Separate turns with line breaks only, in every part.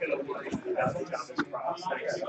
going to worry about the job as process.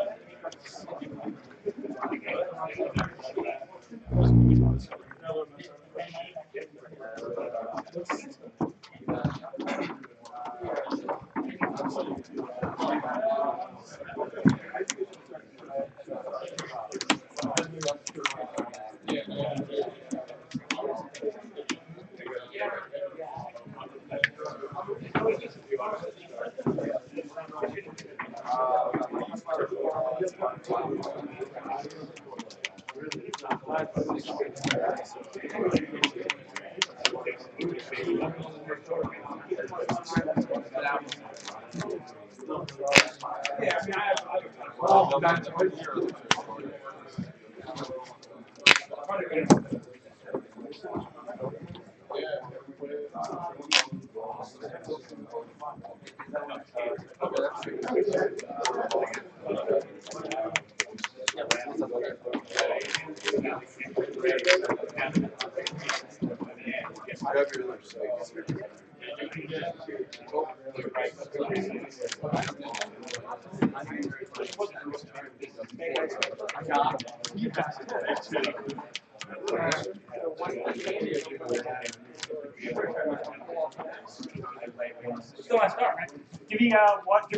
So I start, right? Give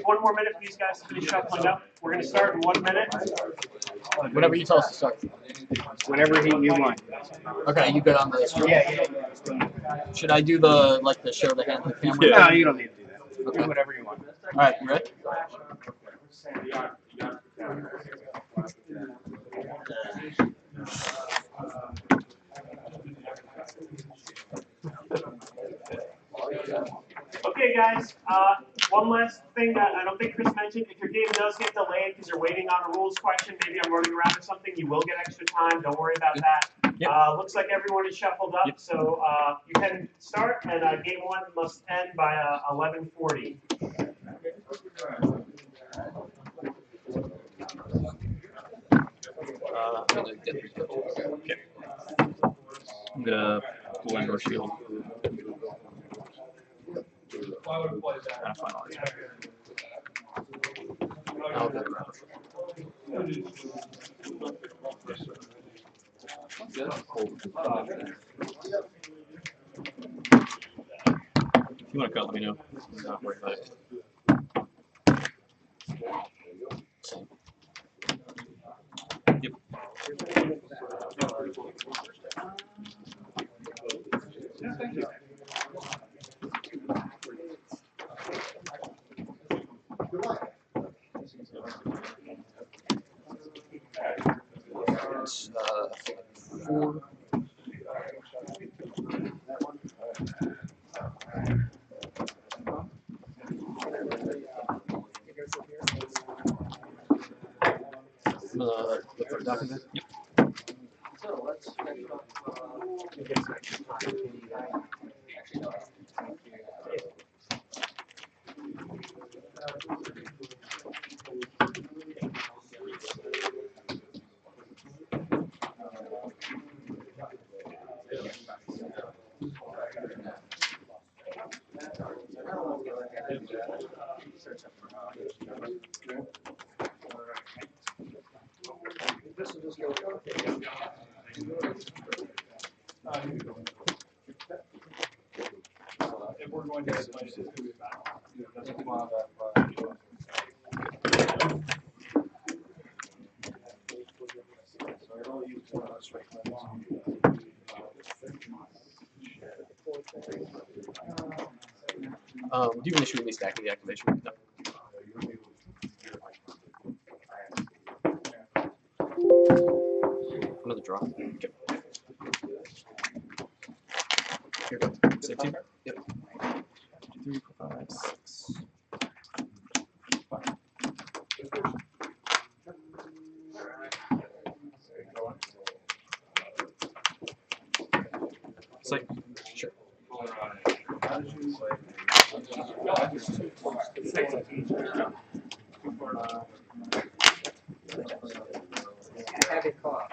one more minute for these guys to finish shuffling up. We're going to start in 1 minute.
Whenever you tell us to start.
Whenever you want.
Okay, you good on the screen?
Yeah.
Should I do the show the hand the camera?
No, you don't need to do that.
Okay.
Do whatever you want.
All right, you ready?
Okay, guys. One last thing that I don't think Chris mentioned. If your game does get delayed because you're waiting on a rules question, maybe I'm running around or something, you will get extra time. Don't worry about that.
Yep.
Looks like everyone is shuffled up, so you can start, and game one must end by 11:40.
I'm gonna blend or shield. I'll go grab If you want to cut, let me know. I'm not worried about it. Same. Yep. It's 4. The third document? Yep.
So let's this will just go. If we're going to explain it, it's going to be about.
Do you initially release stack the activation? No. Another draw. Okay. Here we go. 16? Yep. 2, 3, 4, 5, 6. 5. Psych. Sure.
Heavy cough.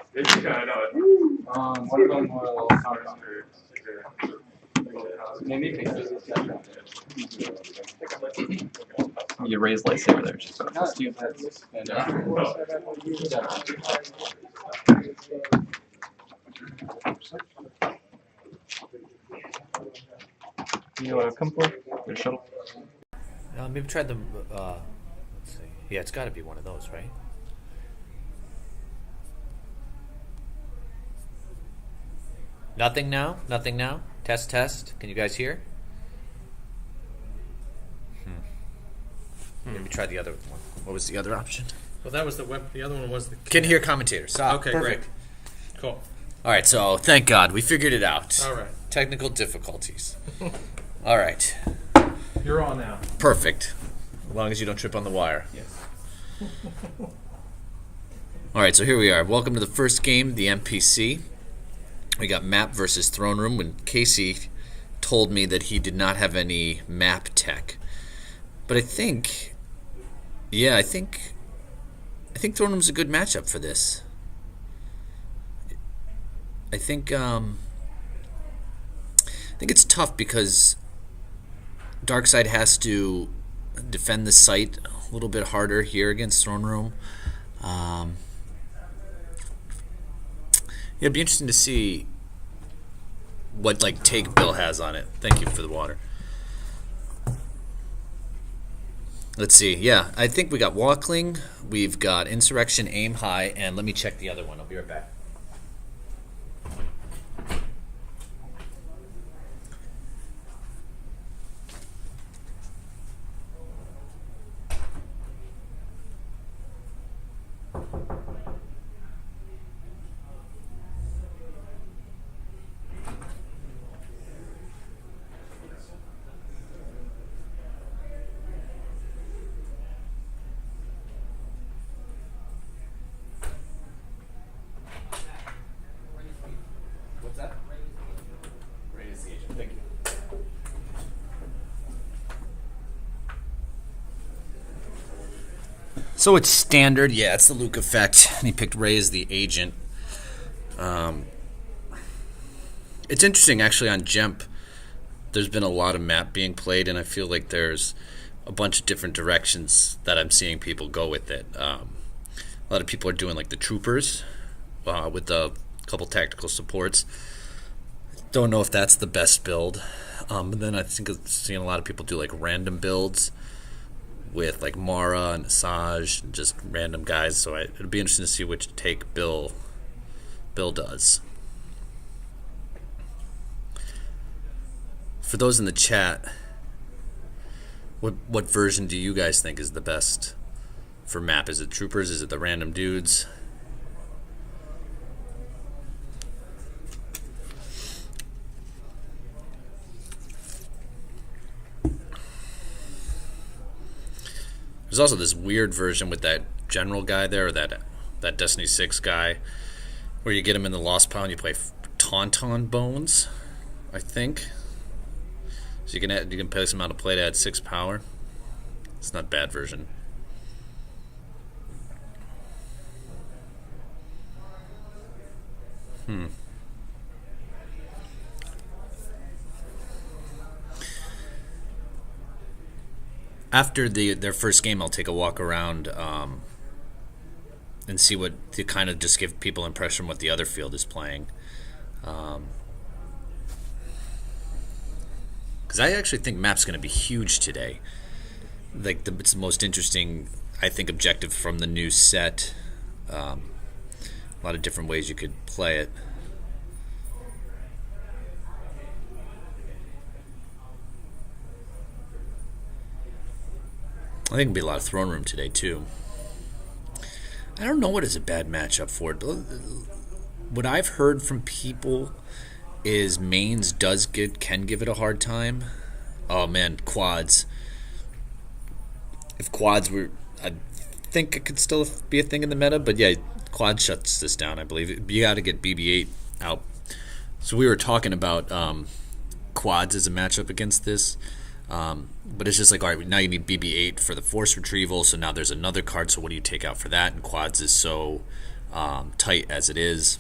One of them will
Maybe. you raise lightsaber there. Just plus 2. And, you come for your shuttle.
Maybe try the. Let's see. Yeah, it's got to be one of those, right? Nothing now. Nothing now. Test, test. Can you guys hear? Maybe try the other one. What was the other option?
Well, that was the web. The other one was the.
Can hear commentators.
Okay,
Perfect.
great. Cool.
All right, so thank God we figured it out.
All right.
Technical difficulties. All right.
You're on now.
Perfect. As long as you don't trip on the wire.
Yes.
All right, so here we are. Welcome to the first game, the MPC. We got map versus throne room. When Casey told me that he did not have any map tech, but I think throne room's a good matchup for this. I think it's tough because Darkseid has to defend the site a little bit harder here against throne room. It'd be interesting to see what take Bill has on it. Thank you for the water. Let's see. Yeah, I think we got Walkling, we've got Insurrection, Aim High, and let me check the other one. I'll be right back. What's that? Raise the agent. Thank you. So it's standard. Yeah, it's the Luke effect. And he picked Ray as the agent. It's interesting, actually, on Jemp. There's been a lot of map being played, and I feel like there's a bunch of different directions that I'm seeing people go with it. A lot of people are doing the troopers with a couple tactical supports. Don't know if that's the best build. But then I think I'm seeing a lot of people do random builds with Mara and Asajj and just random guys. So it'll be interesting to see which take Bill does. For those in the chat, what version do you guys think is the best for map? Is it troopers? Is it the random dudes? There's also this weird version with that general guy there, or that Destiny 6 guy, where you get him in the Lost Pile and you play Tauntaun Bones, I think. So you can place him out of play to add 6 power. It's not a bad version. After their first game, I'll take a walk around and see to kind of just give people impression what the other field is playing. Because I actually think map's going to be huge today. It's the most interesting, I think, objective from the new set. A lot of different ways you could play it. I think it'll be a lot of throne room today too. I don't know what is a bad matchup for it. What I've heard from people is mains can give it a hard time. Oh man, quads. If quads were, I think it could still be a thing in the meta, but yeah, quad shuts this down, I believe. You got to get BB-8 out. So we were talking about quads as a matchup against this. But it's just all right, now you need BB-8 for the force retrieval, so now there's another card, so what do you take out for that? And quads is so tight as it is.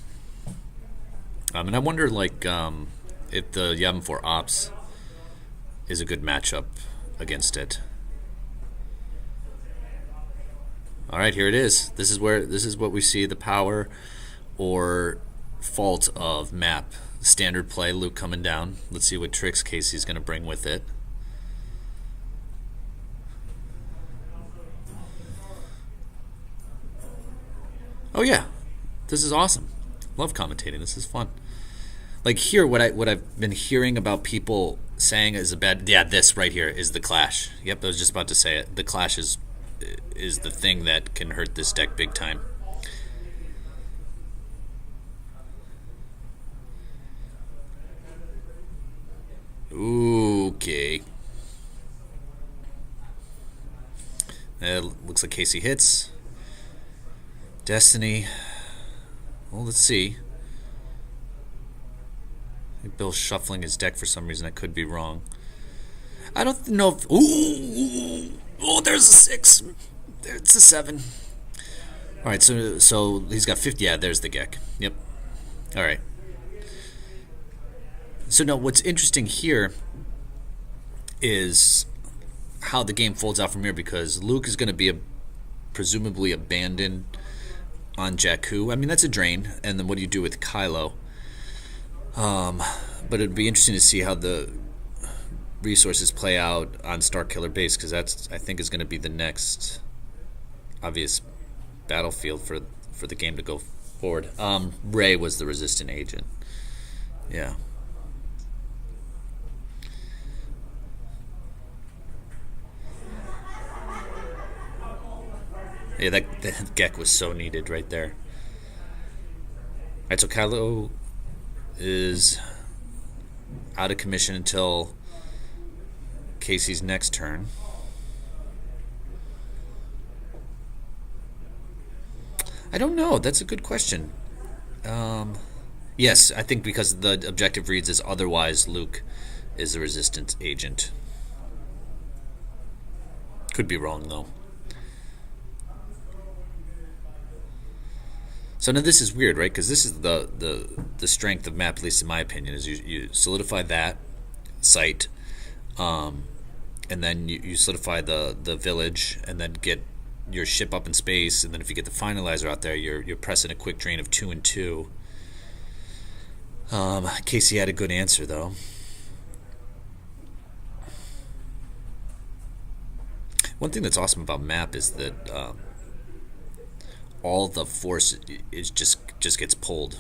And I wonder, if the Yavin 4 Ops is a good matchup against it. All right, here it is. This is what we see the power or fault of map. Standard play, Luke coming down. Let's see what tricks Casey's going to bring with it. Oh yeah, this is awesome. Love commentating. This is fun. Like here, what I've been hearing about people saying is a bad. Yeah, this right here is the Clash. Yep, I was just about to say it. The Clash is the thing that can hurt this deck big time. Okay. Looks like Casey hits. Destiny. Well, let's see. I think Bill's shuffling his deck for some reason. I could be wrong. I don't know if... Ooh! Oh, there's a 6. There's a 7. All right, so he's got 50. Yeah, there's the Gek. Yep. All right. So now what's interesting here is how the game folds out from here, because Luke is going to be presumably abandoned on Jakku. I mean, that's a drain. And then what do you do with Kylo? But it'd be interesting to see how the resources play out on Starkiller base, because that's, I think, is going to be the next obvious battlefield for the game to go forward. Rey was the resistant agent. Yeah. Yeah, that Gek was so needed right there. Alright, so Kylo is out of commission until Casey's next turn. I don't know. That's a good question. Yes, I think because the objective reads as otherwise Luke is the resistance agent. Could be wrong though. So now this is weird, right? Because this is the strength of map, at least in my opinion, is you solidify that site, and then you solidify the village, and then get your ship up in space, and then if you get the finalizer out there, you're pressing a quick drain of 2 and 2. Casey had a good answer though. One thing that's awesome about map is that all the force is just gets pulled.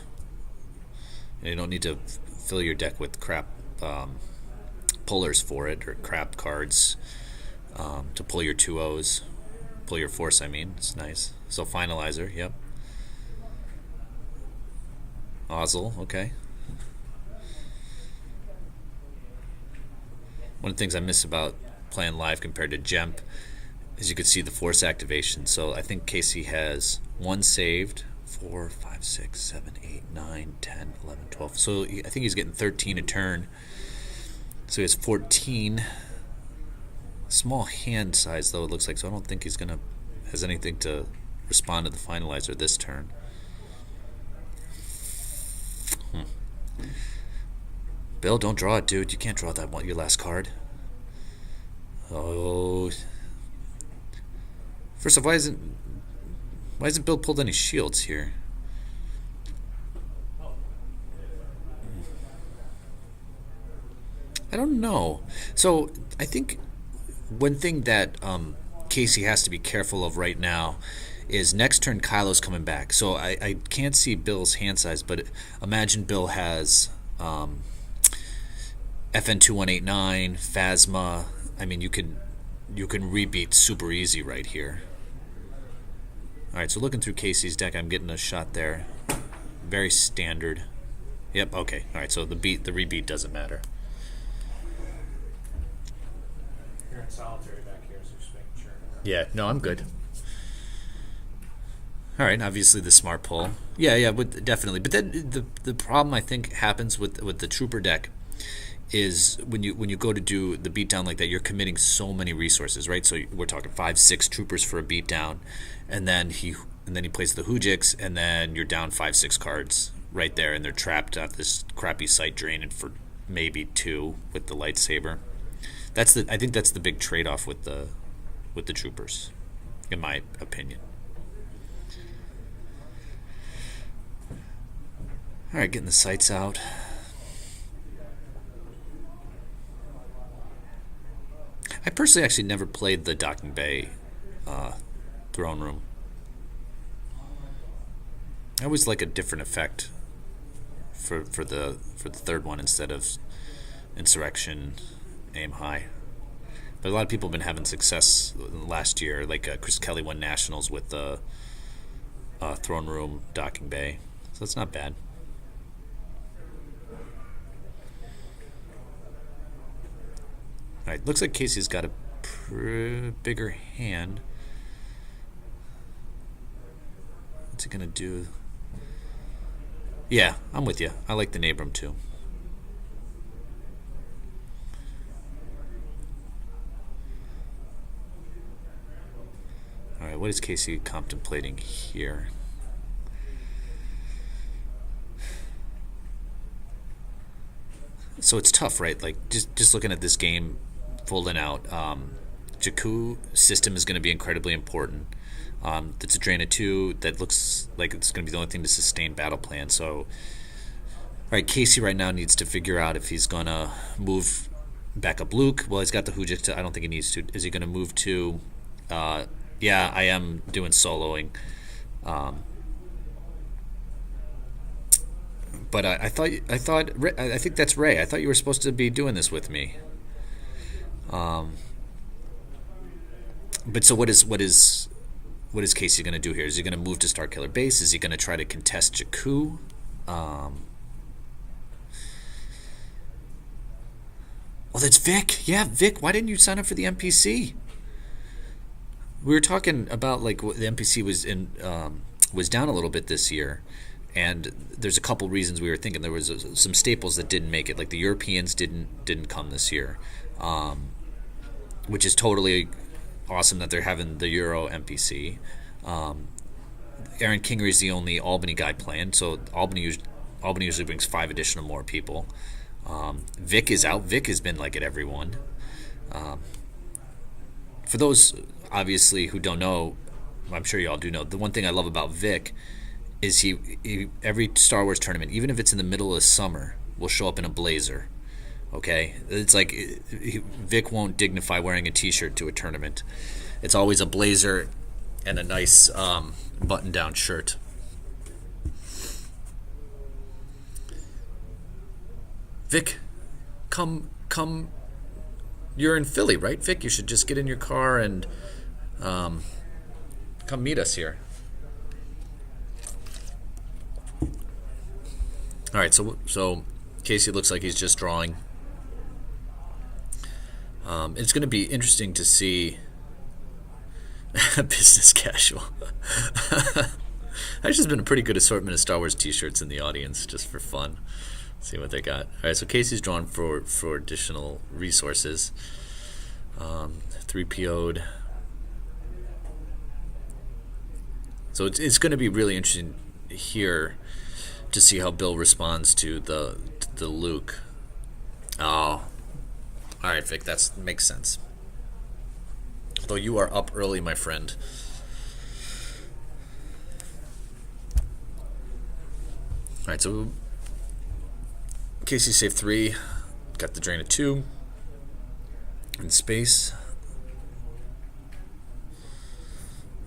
And you don't need to fill your deck with crap pullers for it, or crap cards to pull your 2-0s. Pull your force, I mean. It's nice. So finalizer, yep. Ozzel, okay. One of the things I miss about playing live compared to Jemp is you could see the force activation. So I think Casey has 1 saved, 4, 5, 6, 7, 8, 9, 10, 11, 12. So I think he's getting 13 a turn. So he has 14. Small hand size though, it looks like. So I don't think he's has anything to respond to the finalizer this turn. Bill, don't draw it, dude. You can't draw that one, your last card. Oh. First off, why hasn't Bill pulled any shields here? I don't know. So I think one thing that Casey has to be careful of right now is next turn Kylo's coming back. So I can't see Bill's hand size, but imagine Bill has FN2189, Phasma. I mean, you can rebeat super easy right here. Alright, so looking through Casey's deck, I'm getting a shot there. Very standard. Yep, okay. Alright, so the rebeat doesn't matter.
You're in solitary back here, so just making sure.
Yeah, no, I'm good. Alright, obviously the smart pull. Yeah, definitely. But then the problem I think happens with the trooper deck is when you go to do the beatdown like that, you're committing so many resources, right? So we're talking 5-6 troopers for a beatdown, and then he plays the Hujiks, and then you're down 5-6 cards right there, and they're trapped at this crappy site draining for maybe 2 with the lightsaber. I think that's the big trade-off with the troopers, in my opinion. All right, getting the sights out. I personally actually never played the Docking Bay throne room. I always like a different effect for the third one instead of Insurrection, Aim High. But a lot of people have been having success last year. Like Chris Kelly won nationals with the throne room Docking Bay, so it's not bad. All right, looks like Casey's got a bigger hand. What's he gonna do? Yeah, I'm with you. I like the Nabram too. All right, what is Casey contemplating here? So it's tough, right? Like just looking at this game, folding out. Jakku system is going to be incredibly important. It's a drain of 2 that looks like it's going to be the only thing to sustain battle plan. So, all right, Casey right now needs to figure out if he's going to move back up Luke. Well, he's got the Hujik. I don't think he needs to. Is he going to move to? Yeah, I am doing soloing. But I think that's Ray. I thought you were supposed to be doing this with me. But so what is Casey going to do here? Is he going to move to Starkiller Base? Is he going to try to contest Jakku? Oh, that's Vic. Yeah, Vic. Why didn't you sign up for the NPC? We were talking about like the NPC was down a little bit this year, and there's a couple reasons we were thinking. There was some staples that didn't make it, like the Europeans didn't come this year, which is totally awesome that they're having the Euro NPC. Aaron Kingery is the only Albany guy playing, so Albany usually brings 5 additional more people. Vic is out. Vic has been like at every one. For those obviously who don't know, I'm sure you all do know, the one thing I love about Vic is he every Star Wars tournament, even if it's in the middle of summer, will show up in a blazer. Okay, it's like Vic won't dignify wearing a T-shirt to a tournament. It's always a blazer and a nice button-down shirt. Vic, come. You're in Philly, right, Vic? You should just get in your car and come meet us here. All right, so Casey looks like he's just drawing. It's going to be interesting to see business casual. Actually, there's been a pretty good assortment of Star Wars T-shirts in the audience, just for fun. See what they got. All right, so Casey's drawn for additional resources. 3PO'd. So it's going to be really interesting here to see how Bill responds to the Luke. Oh, all right, Vic, that makes sense. Though you are up early, my friend. All right, so Casey saved 3, got the drain of 2 in space.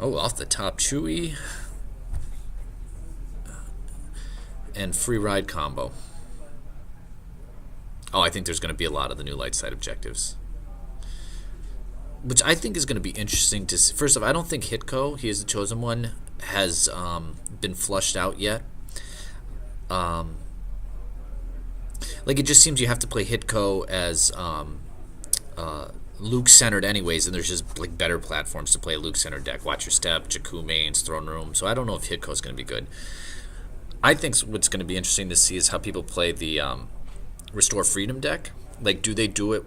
Oh, off the top, Chewie and free ride combo. Oh, I think there's going to be a lot of the new light side objectives, which I think is going to be interesting to see. First off, I don't think Hitko, he is the chosen one, has been flushed out yet. Like, it just seems you have to play Hitko as Luke-centered anyways, and there's just like better platforms to play a Luke-centered deck. Watch Your Step, Jakku mains, Throne Room. So I don't know if Hitko is going to be good. I think what's going to be interesting to see is how people play the Restore Freedom deck. Like, do they do it?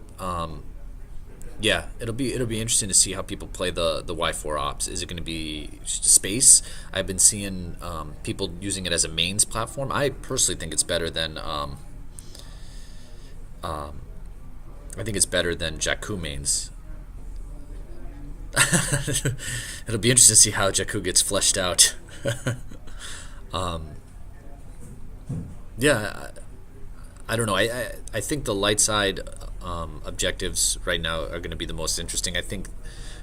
Yeah, it'll be interesting to see how people play the Y4 ops. Is it going to be space? I've been seeing people using it as a mains platform. I personally think it's better than Jakku mains. It'll be interesting to see how Jakku gets fleshed out. Yeah, I don't know. I think the light side objectives right now are going to be the most interesting. I think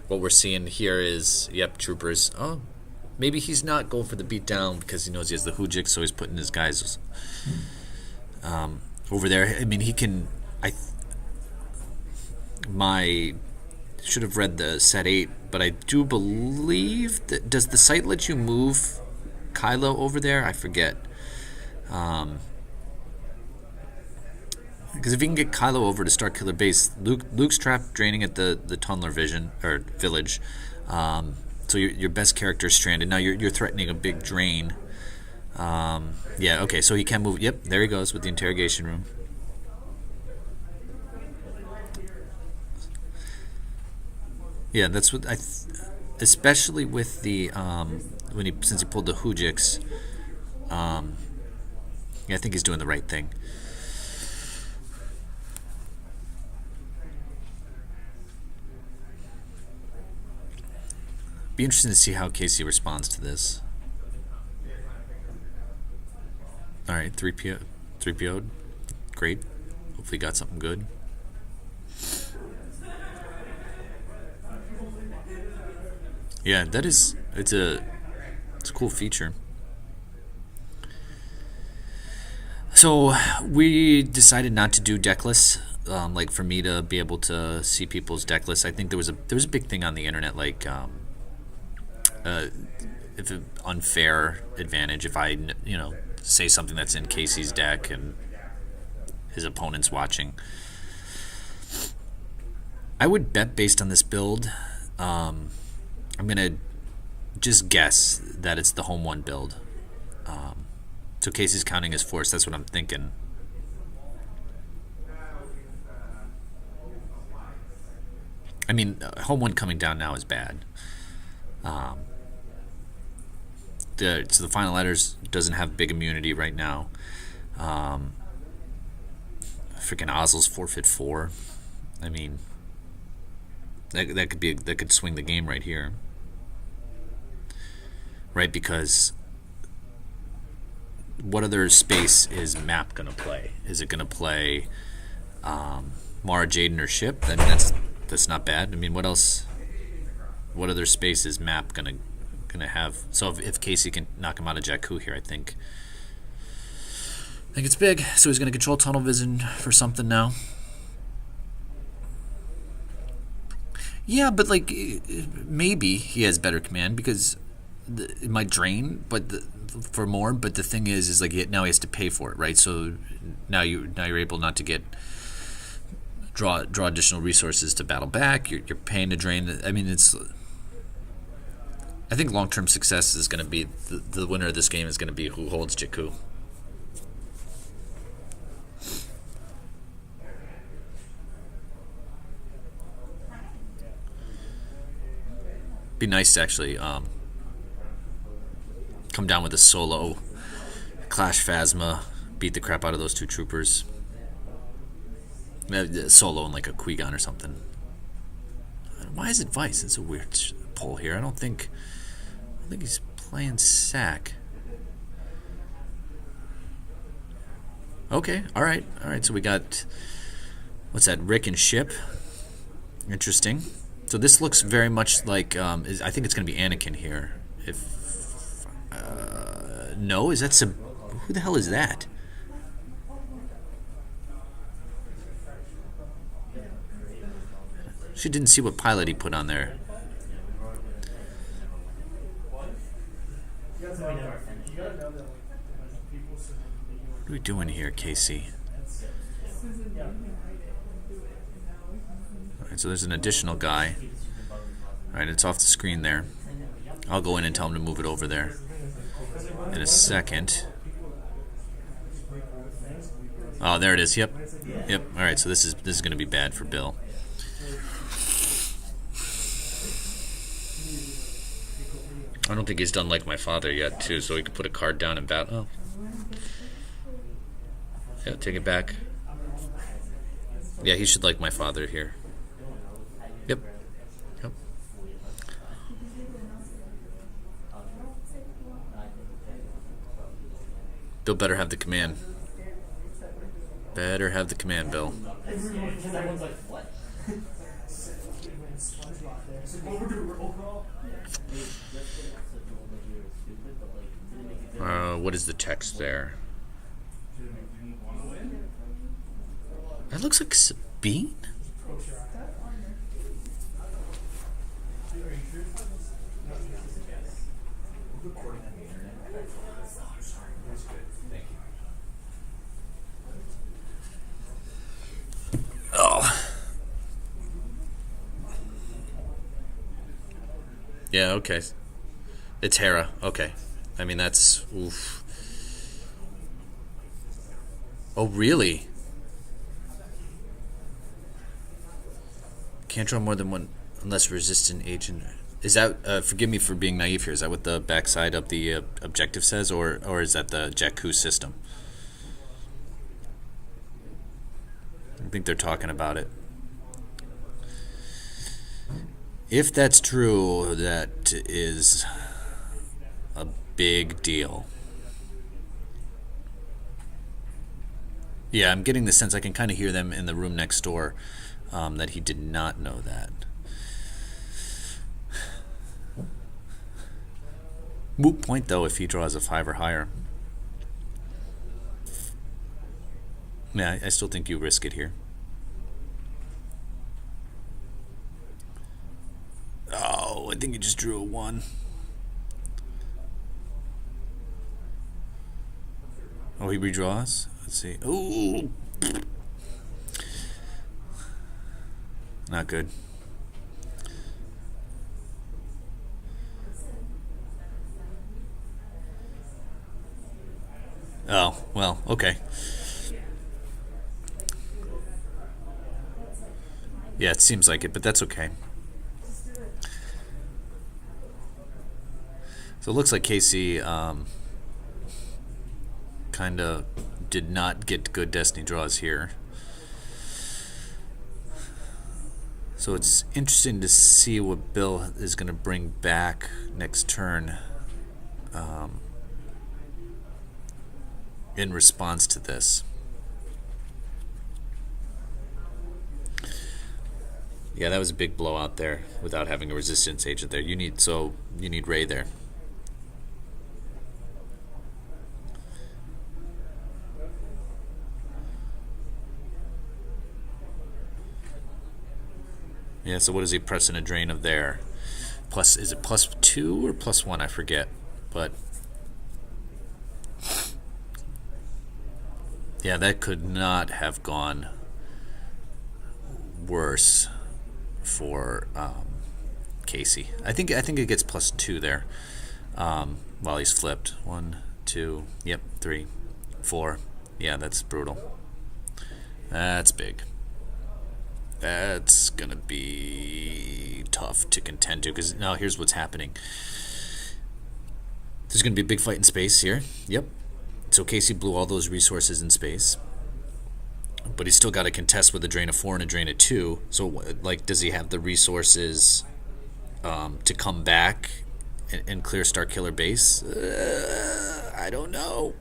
what we're seeing here is, yep, troopers. Oh, maybe he's not going for the beat down because he knows he has the Hujik, so he's putting his guys over there. I mean, he can. My should have read the set 8, but I do believe that does the site let you move Kylo over there? I forget. Because if you can get Kylo over to Starkiller Base, Luke's trapped draining at the Tunneler village. So your best character is stranded. Now you're threatening a big drain. Yeah, okay, so he can move. Yep, there he goes with the interrogation room. Yeah, that's what especially with the since he pulled the Hujiks. Yeah, I think he's doing the right thing. Be interesting to see how Casey responds to this. All right, 3PO'd. Great. Hopefully got something good. Yeah, it's a cool feature. So we decided not to do deckless. Like for me to be able to see people's deck lists. I think there was a big thing on the internet like if an unfair advantage if I say something that's in Casey's deck and his opponent's watching. I would bet based on this build. I'm gonna just guess that it's the home one build. So Casey's counting his force. That's what I'm thinking. I mean, home one coming down now is bad. So the final letters doesn't have big immunity right now. Freaking Ozzel's forfeit 4. I mean, that could swing the game right here, right? Because what other space is Map gonna play? Is it gonna play Mara Jade or Ship? I mean, that's not bad. I mean, what else? What other space is Map gonna have? So if Casey can knock him out of Jakku here, I think it's big. So he's gonna control tunnel vision for something now. Yeah, but like maybe he has better command because it might drain, for more. But the thing is like now he has to pay for it, right? So now you're able not to draw additional resources to battle back. You're paying to drain. I mean, I think long-term success is going to be the winner of this game is going to be who holds Jakku. Be nice to actually come down with a solo Clash Phasma, beat the crap out of those two troopers. Solo and like a Qui-Gon or something. Why is it Vice? It's a weird pull here. I don't think he's playing Sack. Okay, all right. So we got what's that? Rick and Ship. Interesting. So this looks very much like I think it's going to be Anakin here. If no, is that who the hell is that? She didn't see what pilot he put on there. What are we doing here, Casey? Alright, so there's an additional guy. Alright, it's off the screen there. I'll go in and tell him to move it over there in a second. Oh, there it is. Yep. Alright, so this is going to be bad for Bill. I don't think he's done like my father yet, too, so he could put a card down and battle. Oh. Yeah, take it back. Yeah, he should like my father here. Yep. Bill better have the command. Better have the command bill. What is the text there? That looks like Sabine? Oh. Yeah, okay. It's Hera. Okay. I mean, that's... Oof. Oh, really? Can't draw more than one unless resistant agent. Is that... forgive me for being naive here. Is that what the backside of the objective says? Or is that the Jakku system? I think they're talking about it. If that's true, that is a big deal. Yeah, I'm getting the sense, I can kind of hear them in the room next door, that he did not know that. Moot point, though, if he draws a 5 or higher. Yeah, I still think you risk it here. Oh, I think you just drew a 1. Oh, he redraws? Let's see. Ooh! Not good. Oh, well, okay. Yeah, it seems like it, but that's okay. So it looks like Casey kind of did not get good Destiny draws here. So it's interesting to see what Bill is going to bring back next turn in response to this. Yeah, that was a big blowout there without having a resistance agent there. You need Ray there. Yeah, so what is he pressing a drain of there? Plus, is it +2 or +1? I forget. But yeah, that could not have gone worse for Casey. I think it gets +2 there while he's flipped. 1, 2, yep, 3, 4. Yeah, that's brutal. That's big. That's gonna be tough to contend to, because now here's what's happening. There's gonna be a big fight in space here. Yep. So Casey blew all those resources in space, but he's still got to contest with a drain of 4 and a drain of 2. So, like, does he have the resources to come back and clear Starkiller base? I don't know.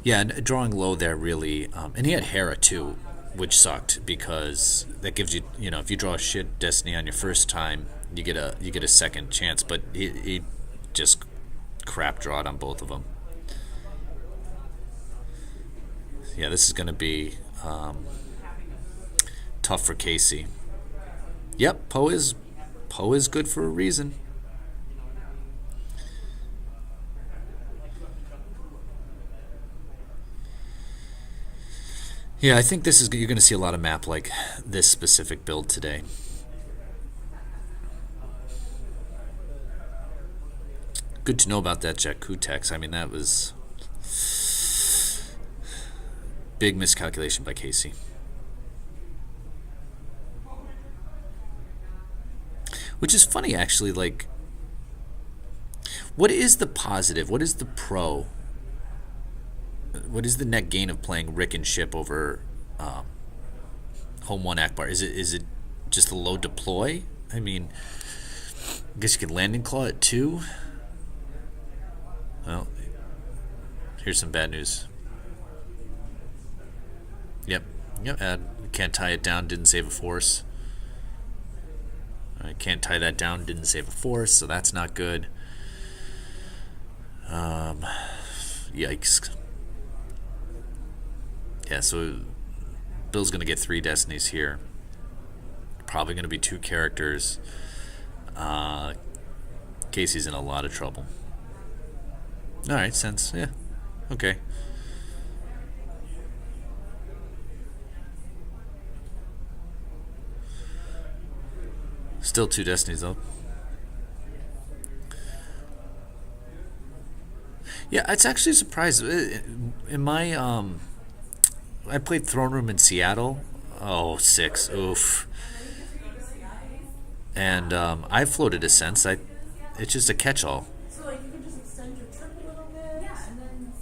Yeah, drawing low there really, and he had Hera too, which sucked, because that gives you, if you draw a shit Destiny on your first time, you get a second chance. But he just crap drawed on both of them. Yeah, this is going to be tough for Casey. Yep, Poe is good for a reason. Yeah, I think you're going to see a lot of map like this specific build today. Good to know about that Jakku text. I mean, that was big miscalculation by Casey. Which is funny, actually. Like, what is the positive? What is the pro? What is the net gain of playing Rick and Ship over Home 1 Akbar? Is it just a low deploy? I mean, I guess you could landing claw at 2. Well, here's some bad news. Yep, add. Can't tie it down, didn't save a force. I can't tie that down, didn't save a force, so that's not good. Yikes. Yeah, so Bill's gonna get 3 destinies here. Probably gonna be 2 characters. Casey's in a lot of trouble. Alright, sense, yeah. Okay. Still 2 destinies though. Yeah, it's actually a surprise. In my I played Throne Room in Seattle. Oh, 6. Oof. And I floated a sense. It's just a catch-all.
So like you can just extend your trip a little bit, yeah, and then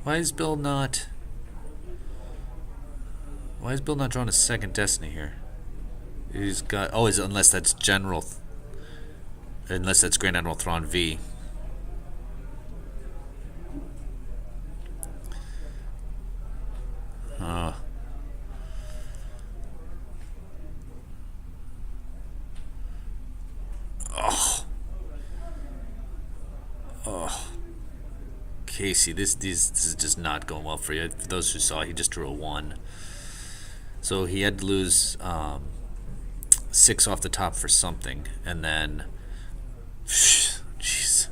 Why is Bill not drawing a second destiny here? He's got unless that's Grand Admiral Thrawn V. Casey, this is just not going well for you. For those who saw, he just drew a 1. So he had to lose 6 off the top for something, and then jeez,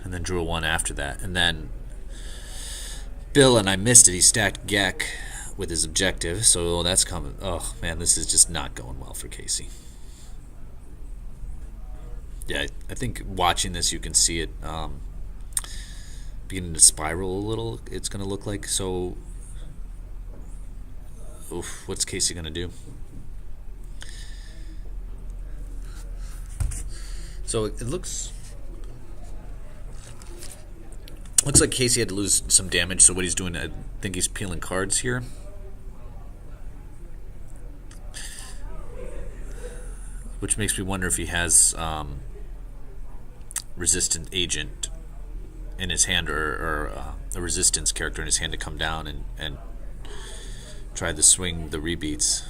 and then drew a 1 after that, and then Bill, and I missed it. He stacked Gek with his objective, so that's coming. Oh man, this is just not going well for Casey. Yeah, I think watching this, you can see it beginning to spiral a little. It's going to look like so. Oof, what's Casey going to do? So it looks like Casey had to lose some damage. So what he's doing, I think he's peeling cards here. Which makes me wonder if he has resistant agent in his hand, or a resistance character in his hand to come down and try to swing the rebeats.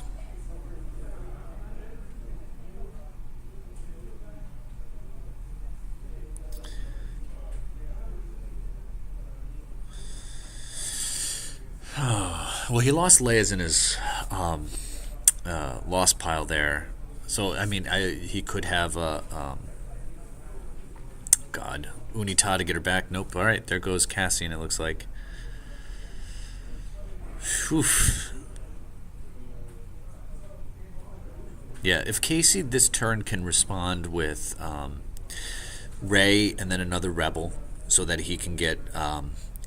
Well, he lost Leia's in his lost pile there. So, I mean, he could have God, Unita to get her back. Nope. All right, there goes Cassian, it looks like. Oof. Yeah, if Casey this turn can respond with Rey and then another Rebel so that he can get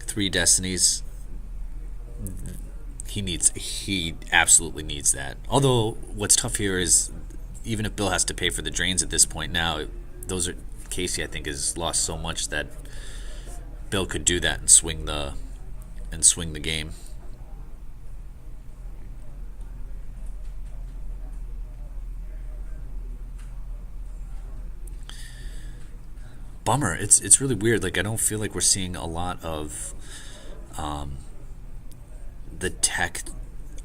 3 destinies, he absolutely needs that. Although what's tough here is even if Bill has to pay for the drains at this point now, Casey I think has lost so much that Bill could do that and swing the game. Bummer. It's really weird. Like I don't feel like we're seeing a lot of the tech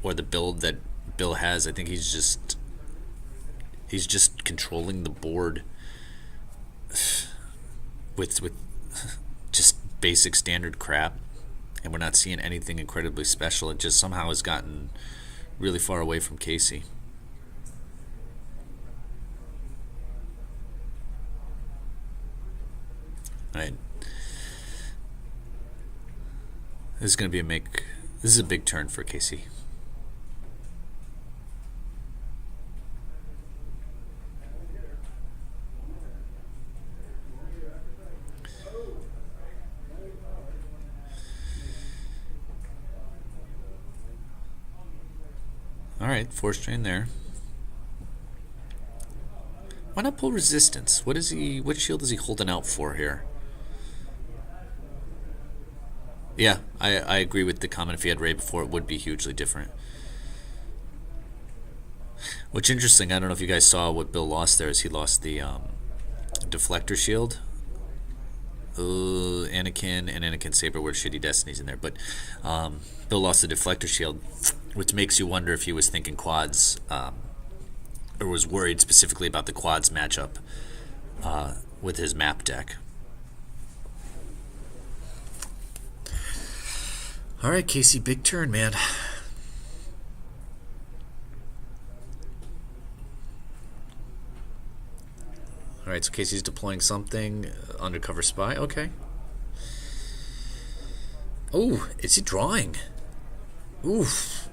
or the build that Bill has. I think he's just controlling the board with just basic standard crap, and we're not seeing anything incredibly special. It just somehow has gotten really far away from Casey. All right. This is a big turn for Casey. Alright, force drain there. Why not pull resistance? What shield is he holding out for here? Yeah, I agree with the comment. If he had Rey before, it would be hugely different. What's interesting, I don't know if you guys saw what Bill lost there, is he lost the deflector shield. Anakin and Anakin Saber were shitty destinies in there, but Bill lost the deflector shield, which makes you wonder if he was thinking quads, or was worried specifically about the quads matchup with his map deck. All right, Casey, big turn, man. All right, so Casey's deploying something. Undercover spy. Okay. Oh, is he drawing? Oof.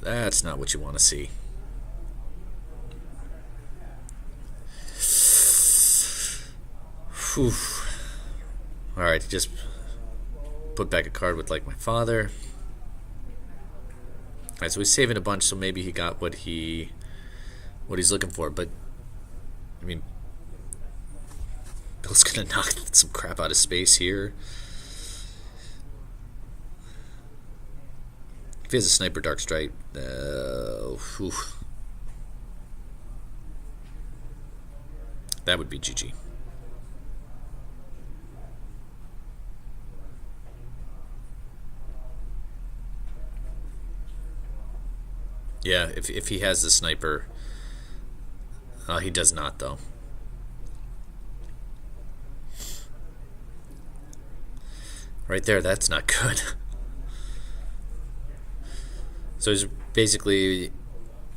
That's not what you want to see. Whew. All right, just put back a card with like my father. All right, so he's saving a bunch, so maybe he got what he's looking for. But I mean, Bill's gonna knock some crap out of space here. If he has a sniper dark strike, whew. That would be GG. Yeah, if he has the sniper, he does not though. Right there, that's not good. So he's basically,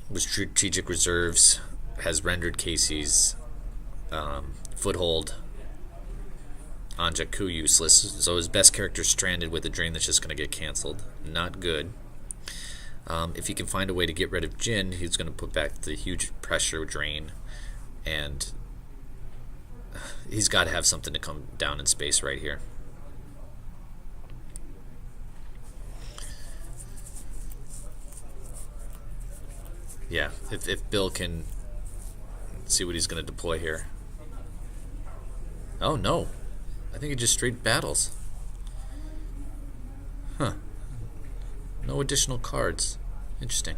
with strategic reserves, has rendered Casey's foothold on Jakku useless. So his best character's stranded with a drain that's just going to get canceled. Not good. If he can find a way to get rid of Jin, he's going to put back the huge pressure drain, and he's got to have something to come down in space right here. Yeah, if Bill can see what he's going to deploy here. Oh no, I think he just straight battles. Huh. No additional cards. Interesting.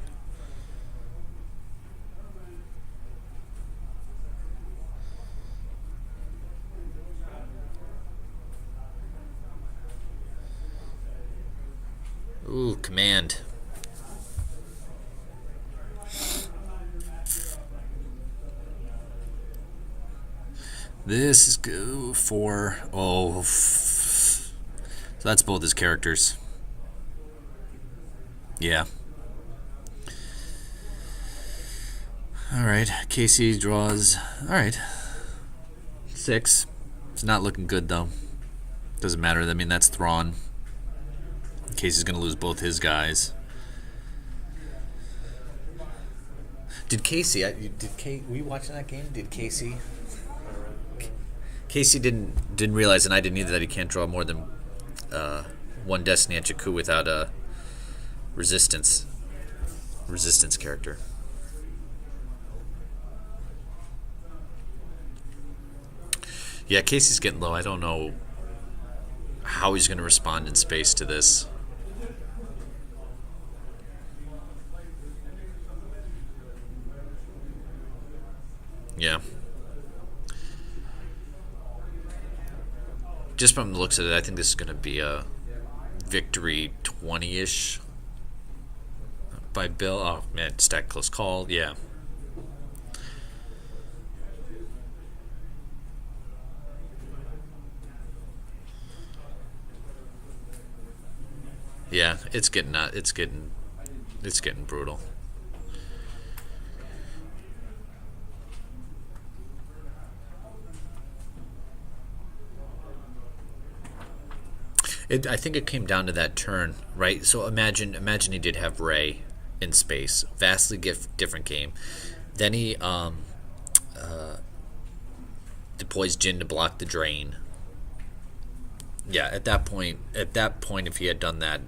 Ooh, command. This is go for... Oh. So that's both his characters. Yeah. Alright, Casey draws... Alright. 6. It's not looking good, though. Doesn't matter. I mean, that's Thrawn. Casey's going to lose both his guys. Did Casey... were you watching that game? Did Casey... Casey didn't realize, and I didn't either, that he can't draw more than one Destiny at Jakku without a resistance character. Yeah, Casey's getting low. I don't know how he's going to respond in space to this. Yeah. Just from the looks of it, I think this is going to be a victory 20-ish by Bill. Oh, man, stack close call. Yeah. Yeah, it's getting brutal. I think it came down to that turn, right? So imagine he did have Rey in space, vastly different game. Then he deploys Jin to block the drain. Yeah, at that point, if he had done that,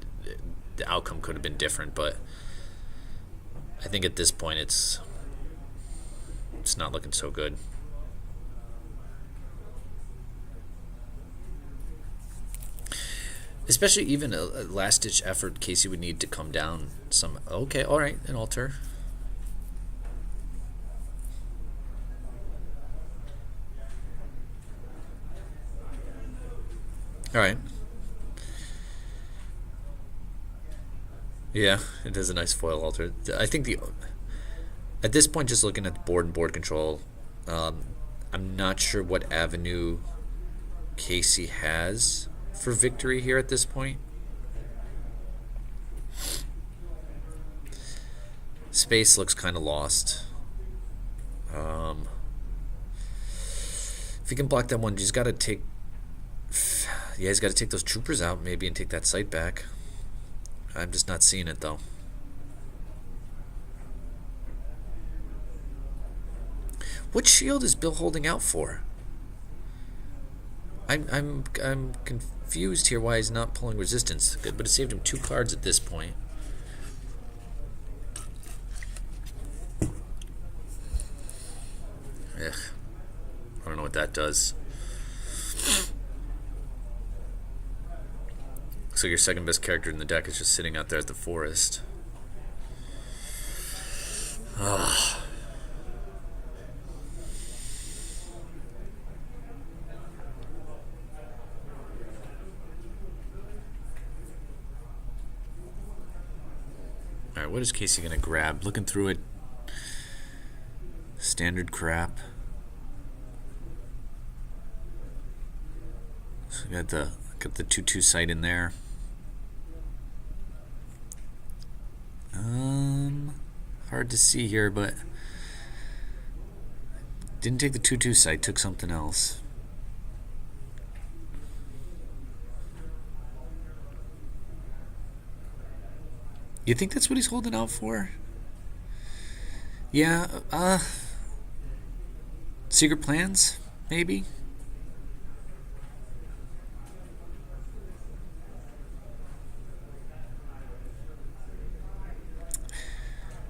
the outcome could have been different. But I think at this point, it's not looking so good. Especially even a last-ditch effort, Casey would need to come down some... Okay, all right, an altar. All right. Yeah, it is a nice foil altar. I think at this point, just looking at the board and board control, I'm not sure what avenue Casey has for victory here at this point. Space looks kind of lost. If he can block that one, he's got to take. Yeah, he's got to take those troopers out maybe and take that site back. I'm just not seeing it though. What shield is Bill holding out for? I'm confused here why he's not pulling resistance. Good, but it saved him 2 cards at this point. Ugh. I don't know what that does. Looks like your second best character in the deck is just sitting out there at the forest. Ah. Alright, what is Casey gonna grab? Looking through it. Standard crap. So we got the 2/2 sight in there. Hard to see here, but didn't take the 2/2 sight, took something else. You think that's what he's holding out for? Yeah, secret plans, maybe?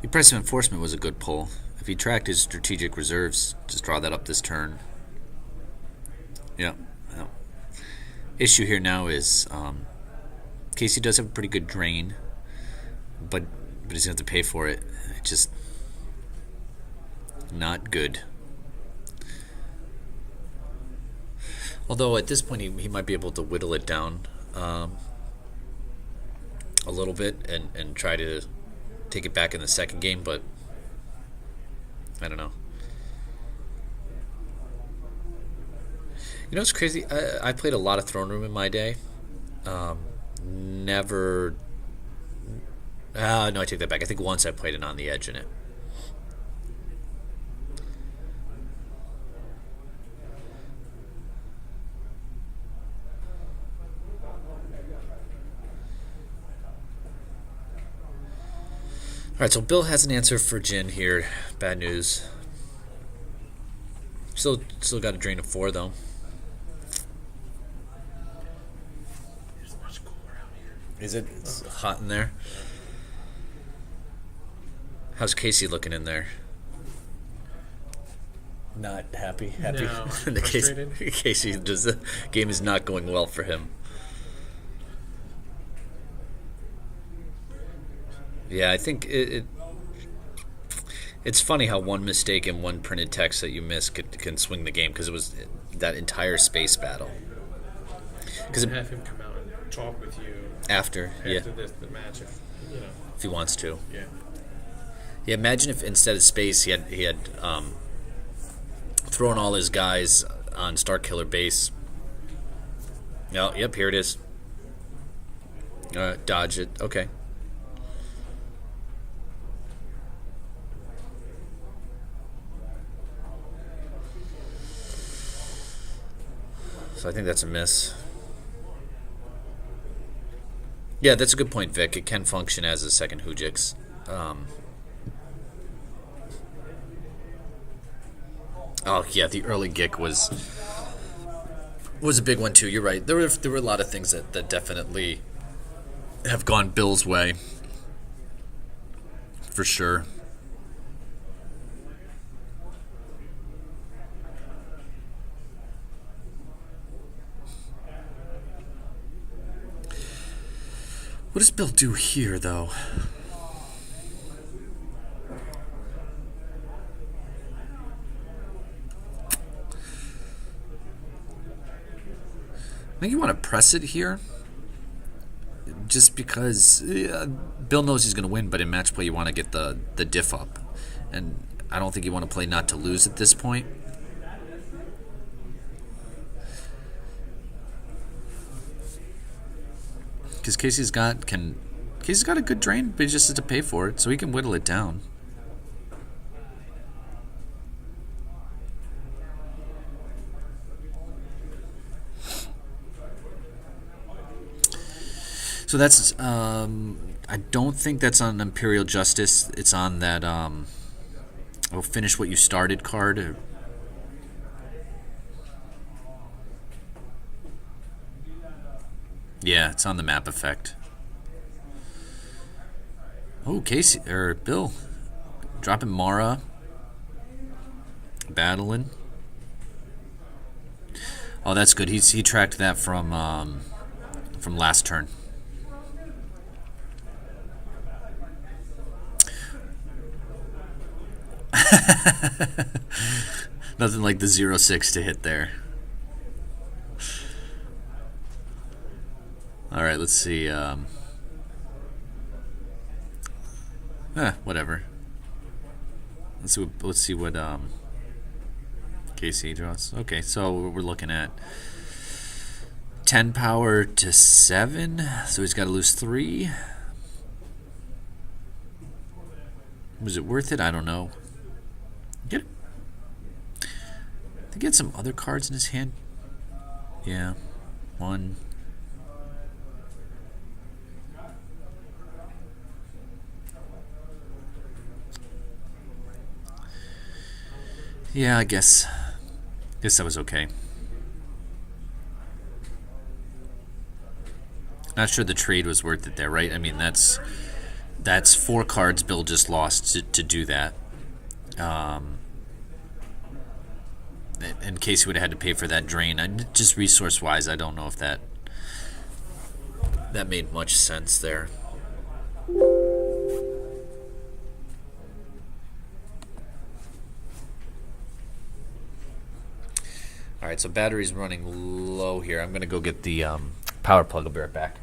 Impressive enforcement was a good pull. If he tracked his strategic reserves, just draw that up this turn. Yeah. Issue here now is Casey does have a pretty good drain, but he's gonna have to pay for it. It's just not good. Although at this point he might be able to whittle it down a little bit and try to take it back in the second game, but I don't know. You know what's crazy? I played a lot of Throne Room in my day. Never. No, I take that back. I think once I played it on the edge in it. Alright, so Bill has an answer for Jin here. Bad news. Still got a drain of 4 though.
It's much cooler out here.
Is it? It's hot in there. How's Casey looking in there? Not happy. Happy.
No,
The
frustrated.
Casey, the game is not going well for him. Yeah, I think it's funny how one mistake in one printed text that you miss can swing the game, because it was that entire space battle. Because
Have him come out and talk with you
after
after the match,
if he wants to.
Yeah.
Yeah, imagine if instead of space he had thrown all his guys on Starkiller base. Oh, yep, here it is. Dodge it. Okay. So I think that's a miss. Yeah, that's a good point, Vic. It can function as a second Hujix. Oh yeah, the early Gick was a big one too. You're right. There were a lot of things that definitely have gone Bill's way, for sure. What does Bill do here, though? think you want to press it here, just because Bill knows he's going to win, but in match play you want to get the diff up, and I don't think you want to play not to lose at this point. Because Casey's got a good drain, but he just has to pay for it, so he can whittle it down. So that's I don't think that's on Imperial Justice. It's on that finish what you started card. Yeah, it's on the map effect. Oh, Casey or Bill dropping Mara, battling. Oh, that's good. He tracked that from last turn. Nothing like the 0-6 to hit there. All right, let's see. Whatever. Let's see what Casey draws. Okay, so we're looking at 10 power to 7, so he's got to lose 3. Was it worth it? I don't know. Get it. I think he had some other cards in his hand. Yeah, 1. Yeah, I guess that was okay. Not sure the trade was worth it there, right? I mean, that's 4 cards Bill just lost to do that. In case he would have had to pay for that drain. Just resource-wise, I don't know if that made much sense there. All right, so battery's running low here. I'm going to go get the power plug. I'll be right back.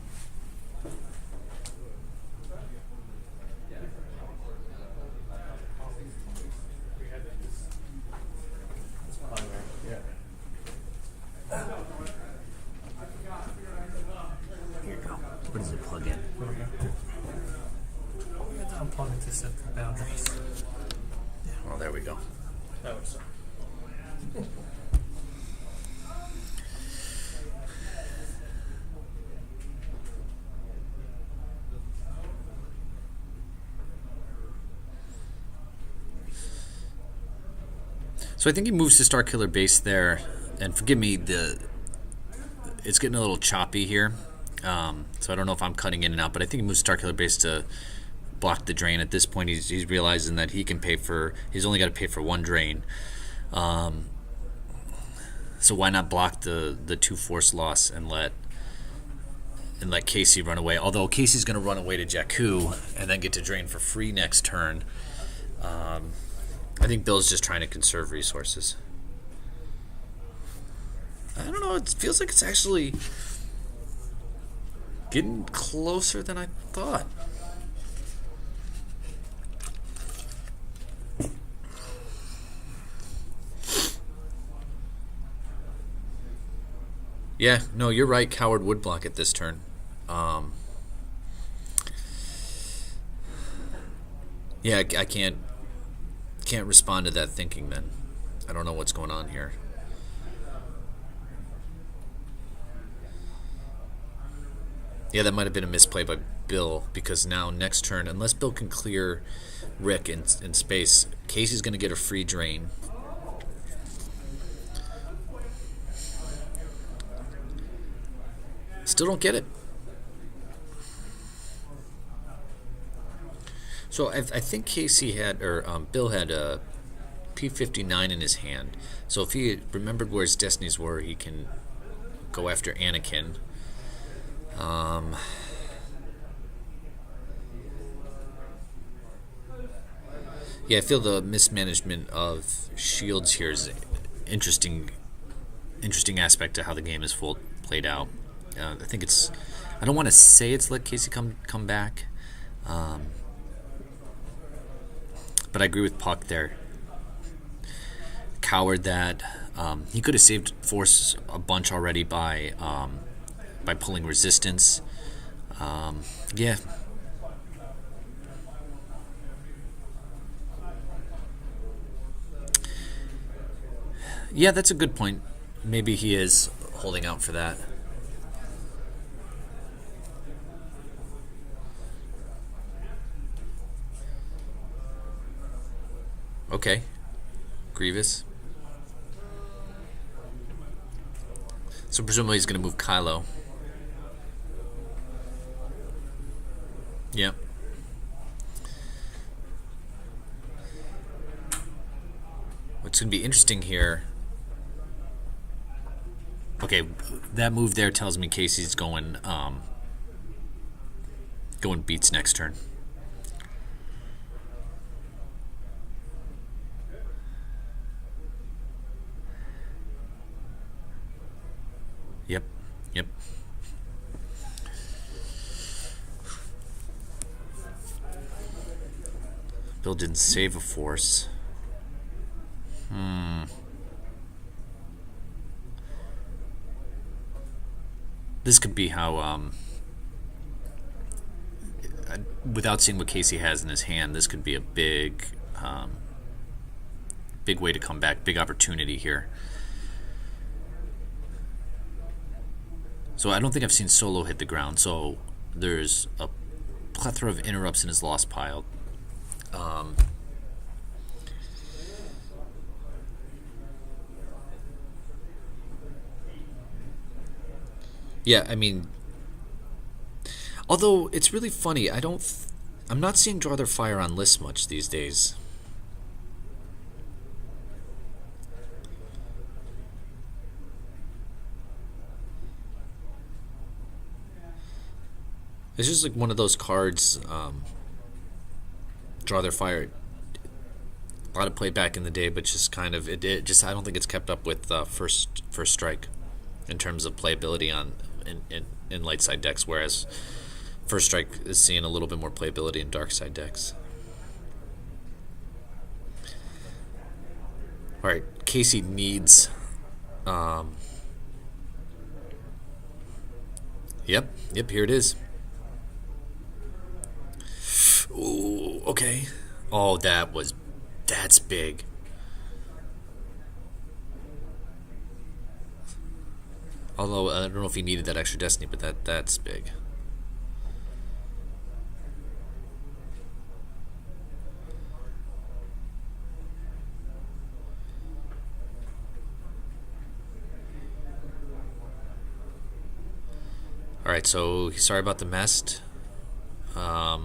Here you go. What does it plug in?
Unplug it to set the boundaries.
Oh, there we go.
That was
So I think he moves to Starkiller base there, and forgive me, it's getting a little choppy here, so I don't know if I'm cutting in and out, but I think he moves to Starkiller base to block the drain. At this point, he's realizing that he's only got to pay for 1 drain, so why not block the 2 force loss and let Casey run away? Although Casey's going to run away to Jakku and then get to drain for free next turn. I think Bill's just trying to conserve resources. I don't know, it feels like it's actually getting closer than I thought. Yeah, no, you're right. Coward would block it this turn. Yeah, I can't respond to that thinking then. I don't know what's going on here. Yeah, that might have been a misplay by Bill, because now next turn, unless Bill can clear Rick in space, Casey's going to get a free drain. Still don't get it. So I think Casey had, or Bill had a P-59 in his hand. So if he remembered where his destinies were, he can go after Anakin. Yeah, I feel the mismanagement of shields here is interesting aspect to how the game is played out. I think it's. I don't want to say it's let Casey come back, but I agree with Puck there. Coward that he could have saved Force a bunch already by pulling resistance. Yeah. Yeah, that's a good point. Maybe he is holding out for that. Okay. Grievous. So presumably he's going to move Kylo. Yep. What's going to be interesting here... Okay, that move there tells me Casey's going Beats next turn. Yep. Bill didn't save a Force. This could be how, without seeing what Casey has in his hand, this could be a big way to come back, big opportunity here. So I don't think I've seen Solo hit the ground, so there's a plethora of interrupts in his lost pile. Yeah, I mean, although it's really funny, I'm not seeing Draw Their Fire on lists much these days. It's just like one of those cards, Draw Their Fire. A lot of play back in the day, but just kind of, it just, I don't think it's kept up with first strike in terms of playability in light side decks, whereas First Strike is seeing a little bit more playability in dark side decks. Alright, Casey needs Yep, here it is. Ooh, okay. Oh, that's big. Although I don't know if he needed that extra Destiny, but that's big. All right, so sorry about the mess. I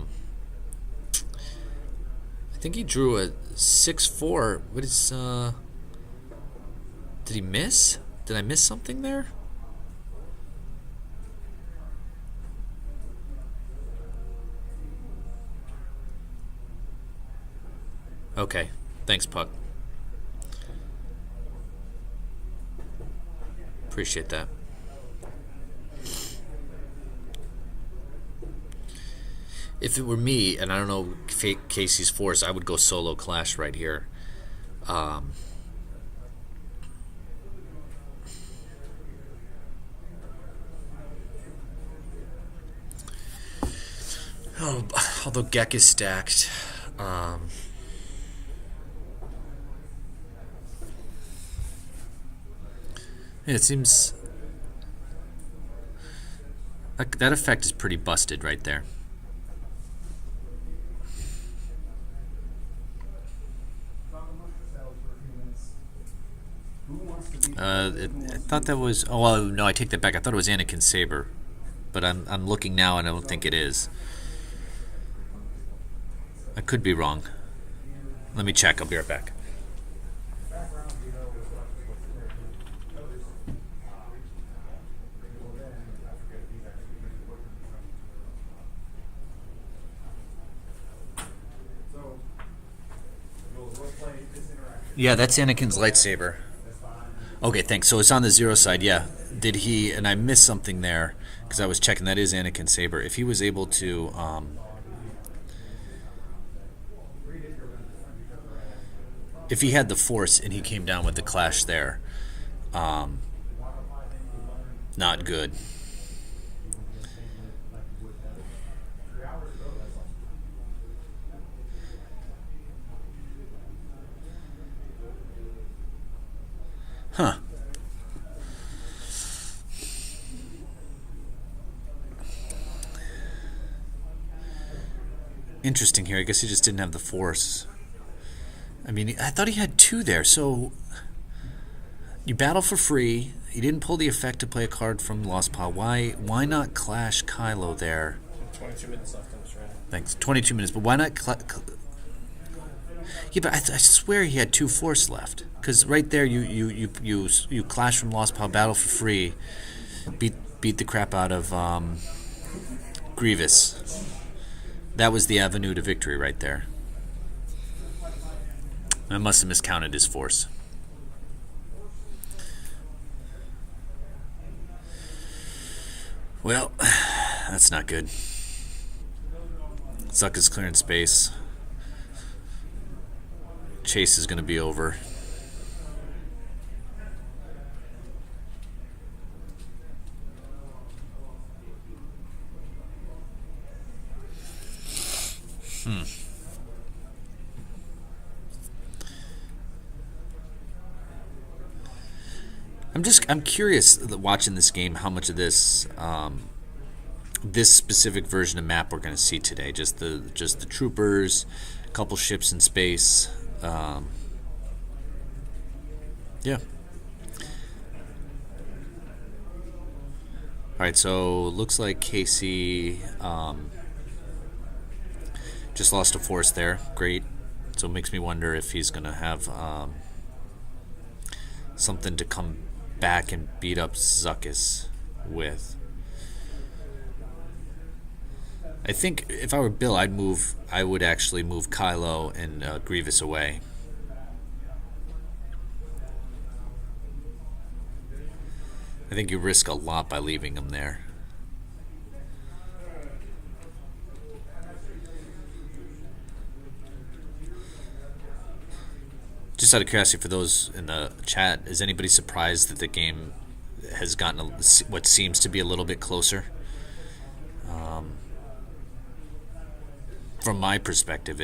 think he drew a 6/4. What is Did he miss? Did I miss something there? Okay, thanks, Puck. Appreciate that. If it were me, and I don't know Casey's Force, I would go solo Clash right here. Although Gek is stacked. Yeah, it seems that effect is pretty busted right there. I thought that was. Oh well, no, I take that back. I thought it was Anakin Saber, but I'm looking now and I don't think it is. I could be wrong. Let me check. I'll be right back. Yeah, that's Anakin's lightsaber. Okay, thanks. So it's on the 0 side, yeah. Did he, and I missed something there, because I was checking, that is Anakin Saber. If he was able to, if he had the Force and he came down with the Clash there, not good. Huh. Interesting here. I guess he just didn't have the Force. I mean, I thought he had 2 there. So you battle for free. He didn't pull the effect to play a card from Lost Pile. Why not Clash Kylo there?
22 minutes left on this round.
Thanks. 22 minutes. But why not? Yeah, but I swear he had 2 Force left. Because right there, you Clash from Lost Pile, battle for free, beat the crap out of Grievous. That was the avenue to victory right there. I must have miscounted his Force. Well, that's not good. Zuck is clearing space. Chase is going to be over. I'm curious watching this game how much of this this specific version of map we're going to see today. Just the troopers, a couple ships in space. Yeah. All right, so looks like Casey just lost a Force there. Great. So it makes me wonder if he's going to have something to come back and beat up Zuckuss with. I think if I were Bill, I would actually move Kylo and Grievous away. I think you risk a lot by leaving him there. Just out of curiosity, for those in the chat, is anybody surprised that the game has gotten what seems to be a little bit closer? From my perspective,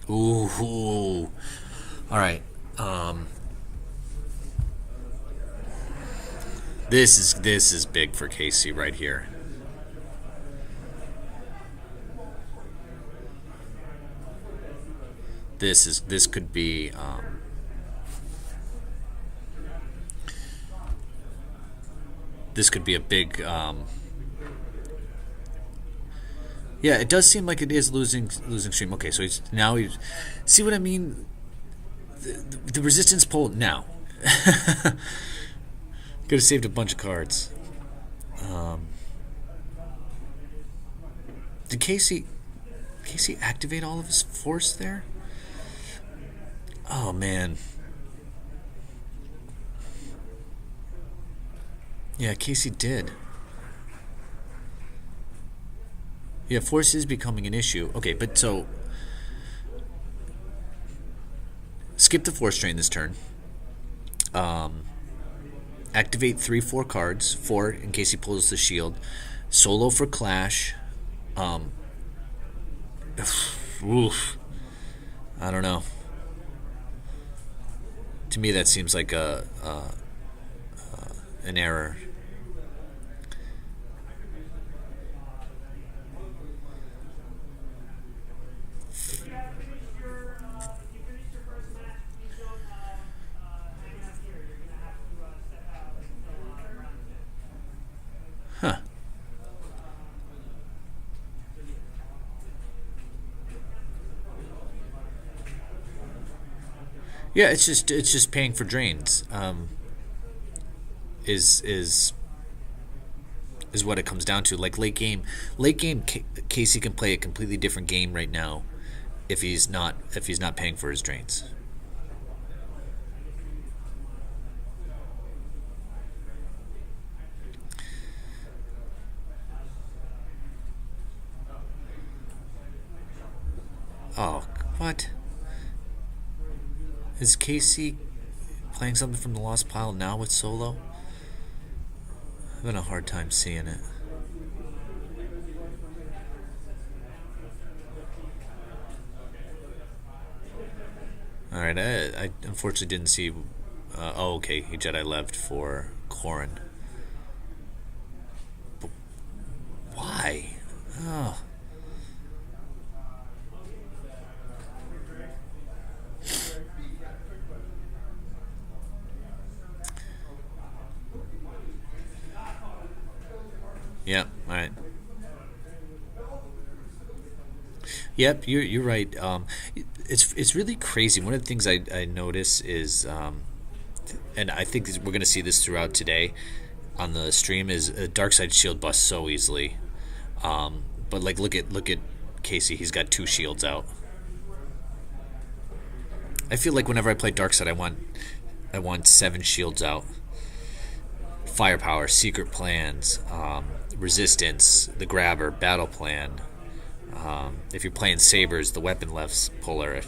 ooh. All right. This is big for Casey right here. This could be this could be a big yeah, it does seem like it is losing stream. Okay, so he's see what I mean? The resistance pull now. Could have saved a bunch of cards. Did Casey activate all of his Force there? Oh man. Yeah, Casey did. Yeah, Force is becoming an issue. Okay, but so skip the Force drain this turn. Activate 3-4 cards, 4 in case he pulls the shield. Solo for Clash. Oof. I don't know. To me, that seems like an error. Huh. Yeah, it's just paying for drains. Is what it comes down to. Like late game, Casey can play a completely different game right now if he's not paying for his drains. Oh, what? Is Casey playing something from the lost pile now with solo? I'm having a hard time seeing it. Alright, I unfortunately didn't see. Oh, okay, he Jedi left for Corrin. But why? Oh. Yeah, alright. Yep, you're right. It's really crazy. One of the things I notice is, and I think we're going to see this throughout today on the stream, is a dark side shield busts so easily. But like, look at Casey. He's got 2 shields out. I feel like whenever I play dark side, I want 7 shields out. Firepower, secret plans, resistance, the grabber, battle plan. If you're playing sabers, the weapon left's puller.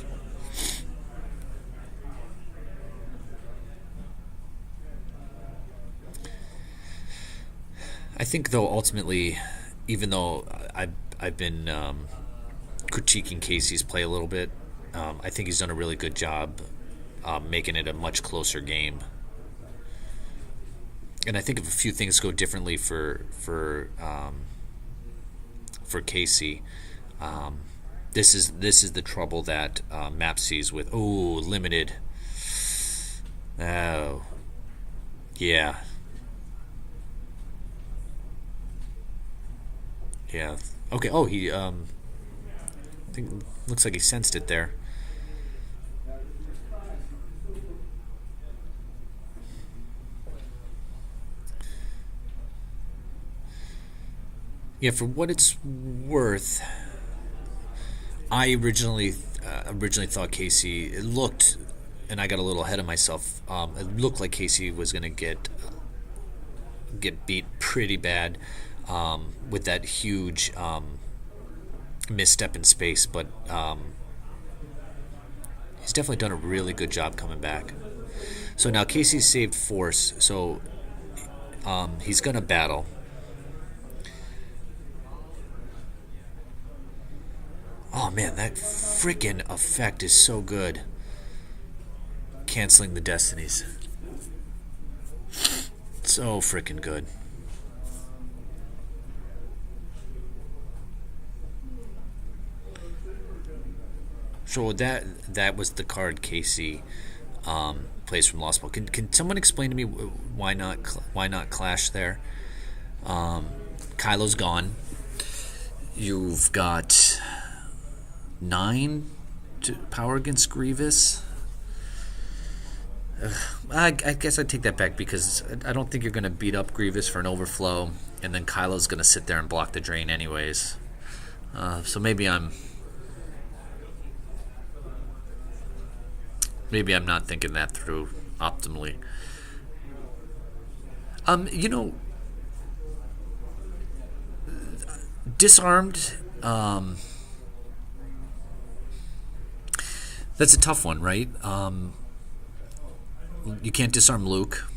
I think, though, ultimately, even though I've been critiquing Casey's play a little bit, I think he's done a really good job making it a much closer game. And I think if a few things go differently for Casey, this is the trouble that Map sees with limited. Oh, yeah. Yeah. Okay. Oh, he I think looks like he sensed it there. Yeah, for what it's worth, I originally thought Casey. It looked, and I got a little ahead of myself. It looked like Casey was going to get beat pretty bad with that huge misstep in space, but he's definitely done a really good job coming back. So now Casey's saved force, so he's going to battle. Oh man, that freaking effect is so good. Canceling the destinies. So freaking good. So that was the card Casey plays from Lost Ball. Can someone explain to me why not Clash there? Kylo's gone. You've got 9 to power against Grievous. I guess I take that back because I don't think you're going to beat up Grievous for an overflow, and then Kylo's going to sit there and block the drain anyways. So maybe I'm not thinking that through optimally. Disarmed. That's a tough one, right? You can't disarm Luke.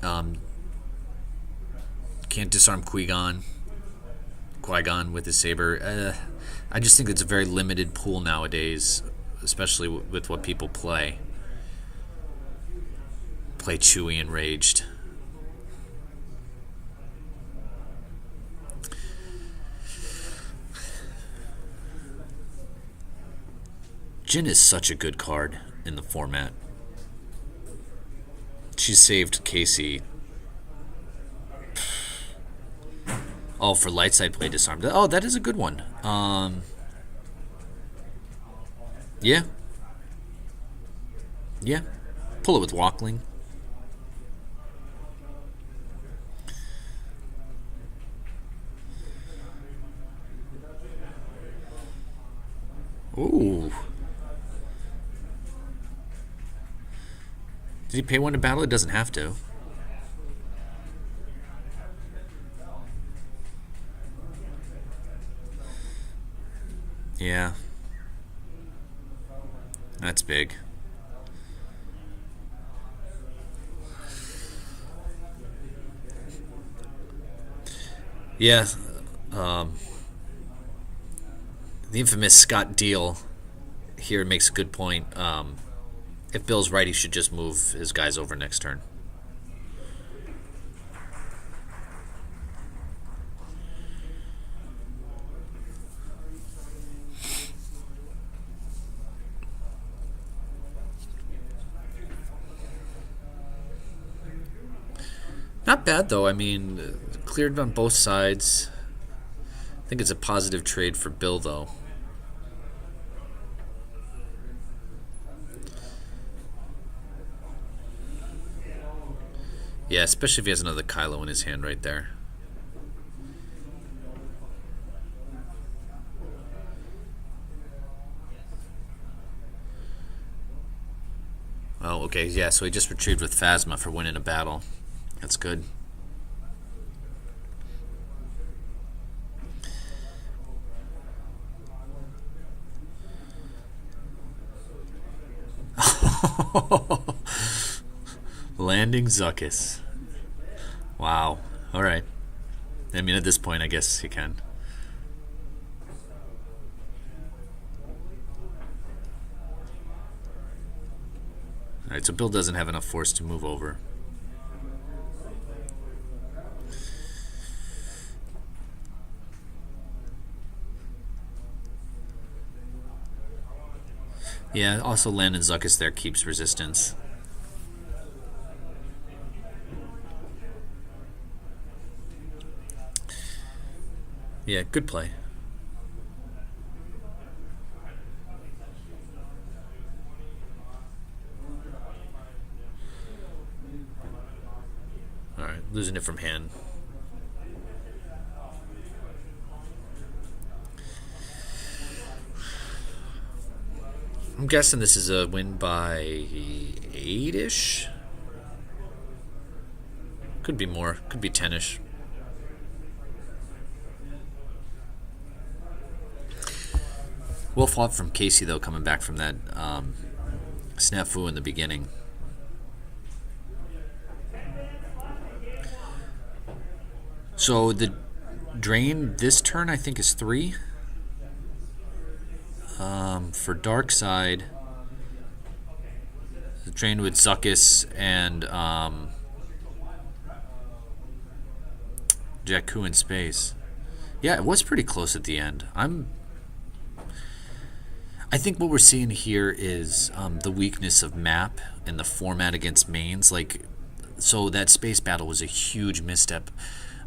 Can't disarm Qui-Gon with his saber. I just think it's a very limited pool nowadays, especially with what people play. Play Chewie enraged. Jyn is such a good card in the format. She saved Casey. Oh, for light side play disarmed. Oh, that is a good one. Yeah. Yeah. Pull it with Walkling. Ooh. Did he pay 1 to battle? It doesn't have to. Yeah. That's big. Yeah. Um, the infamous Scott Deal here makes a good point. If Bill's right, he should just move his guys over next turn. Not bad, though. I mean, cleared on both sides. I think it's a positive trade for Bill, though. Yeah, especially if he has another Kylo in his hand right there. Oh, okay, yeah, so he just retrieved with Phasma for winning a battle. That's good. Landing Zuckuss. Wow. All right. I mean, at this point, I guess you can. All right, so Bill doesn't have enough force to move over. Yeah, also landing Zuckuss there keeps resistance. Yeah, good play. Alright, losing it from hand. I'm guessing this is a win by 8-ish? Could be more. Could be 10-ish. Well fought from Casey, though, coming back from that snafu in the beginning. So the drain this turn, I think, is 3. For Dark Side, the drain with Zuckuss and Jakku in space. Yeah, it was pretty close at the end. I think what we're seeing here is the weakness of map and the format against mains. Like, so that space battle was a huge misstep,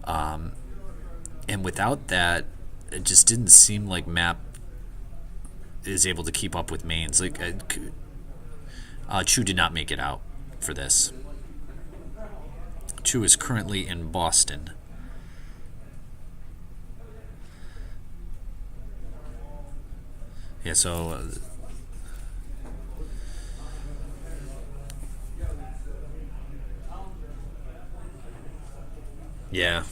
and without that, it just didn't seem like map is able to keep up with mains. Like, Chu did not make it out for this. Chu is currently in Boston. Yeah, so yeah.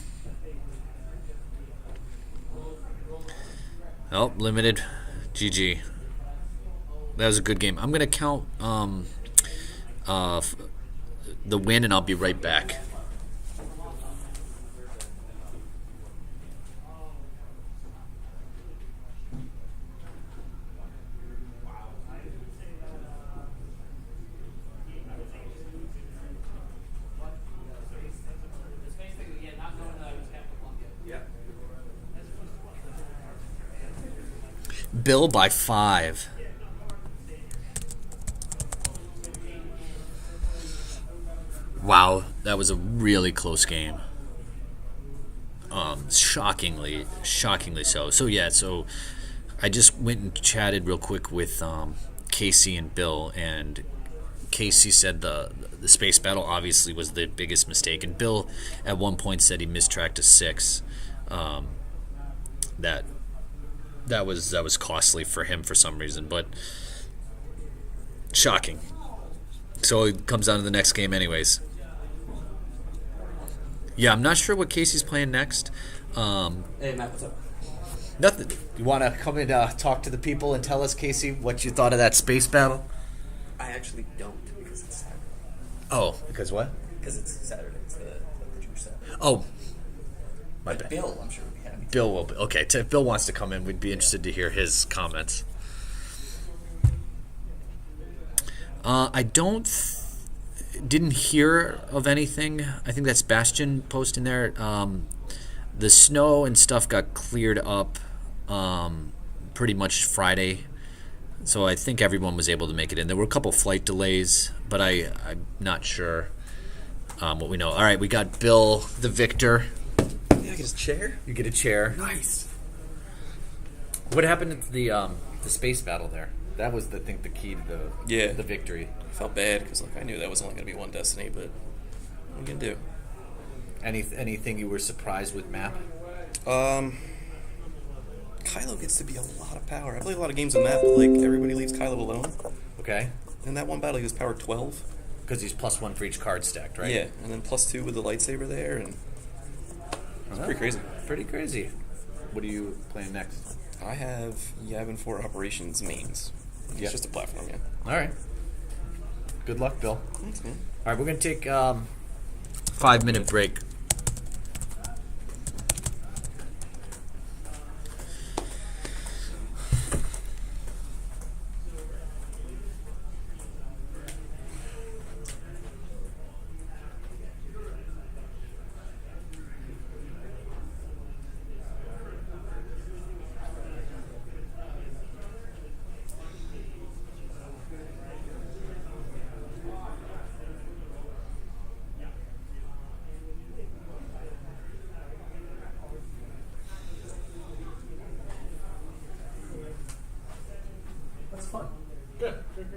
Oh, limited. GG. That was a good game. I'm gonna count the win, and I'll be right back. Bill by 5. Wow, that was a really close game. Shockingly so. So yeah, so I just went and chatted real quick with Casey and Bill, and Casey said the space battle obviously was the biggest mistake, and Bill at one point said he mistracked a 6. That was costly for him for some reason, but shocking. So it comes down to the next game anyways. Yeah, I'm not sure what Casey's playing next.
Hey, Matt, what's up?
Nothing. You want to come and talk to the people and tell us, Casey, what you thought of that space battle?
I actually don't because it's Saturday.
Oh, because what?
Because it's Saturday. It's the producer set.
Oh, my
But
bad.
Bill, I'm sure would be happy.
Bill will be okay. If Bill wants to come in, we'd be interested to hear his comments. Didn't hear of anything. I think that's Bastion posting there. The snow and stuff got cleared up pretty much Friday, so I think everyone was able to make it in. There were a couple flight delays, but I'm not sure what we know. All right, we got Bill the victor.
Yeah, I get his chair.
You get a chair.
Nice.
What happened at the space battle there? That was the key to the victory.
I felt bad because I knew that was only going to be one destiny, but what are you going to do?
Anything you were surprised with Map?
Kylo gets to be a lot of power. I played a lot of games with Map, but everybody leaves Kylo alone.
Okay.
In that one battle, he was power 12.
Because he's +1 for each card stacked, right?
Yeah, and then +2 with the lightsaber there, and it's pretty crazy.
Pretty crazy. What are you playing next?
I have Yavin 4 Operations mains. It's
Yeah.
just a platform, yeah.
All right. Good luck, Bill.
Thanks, man.
All right, we're going to take 5-minute break. That's fun.
Good. Good.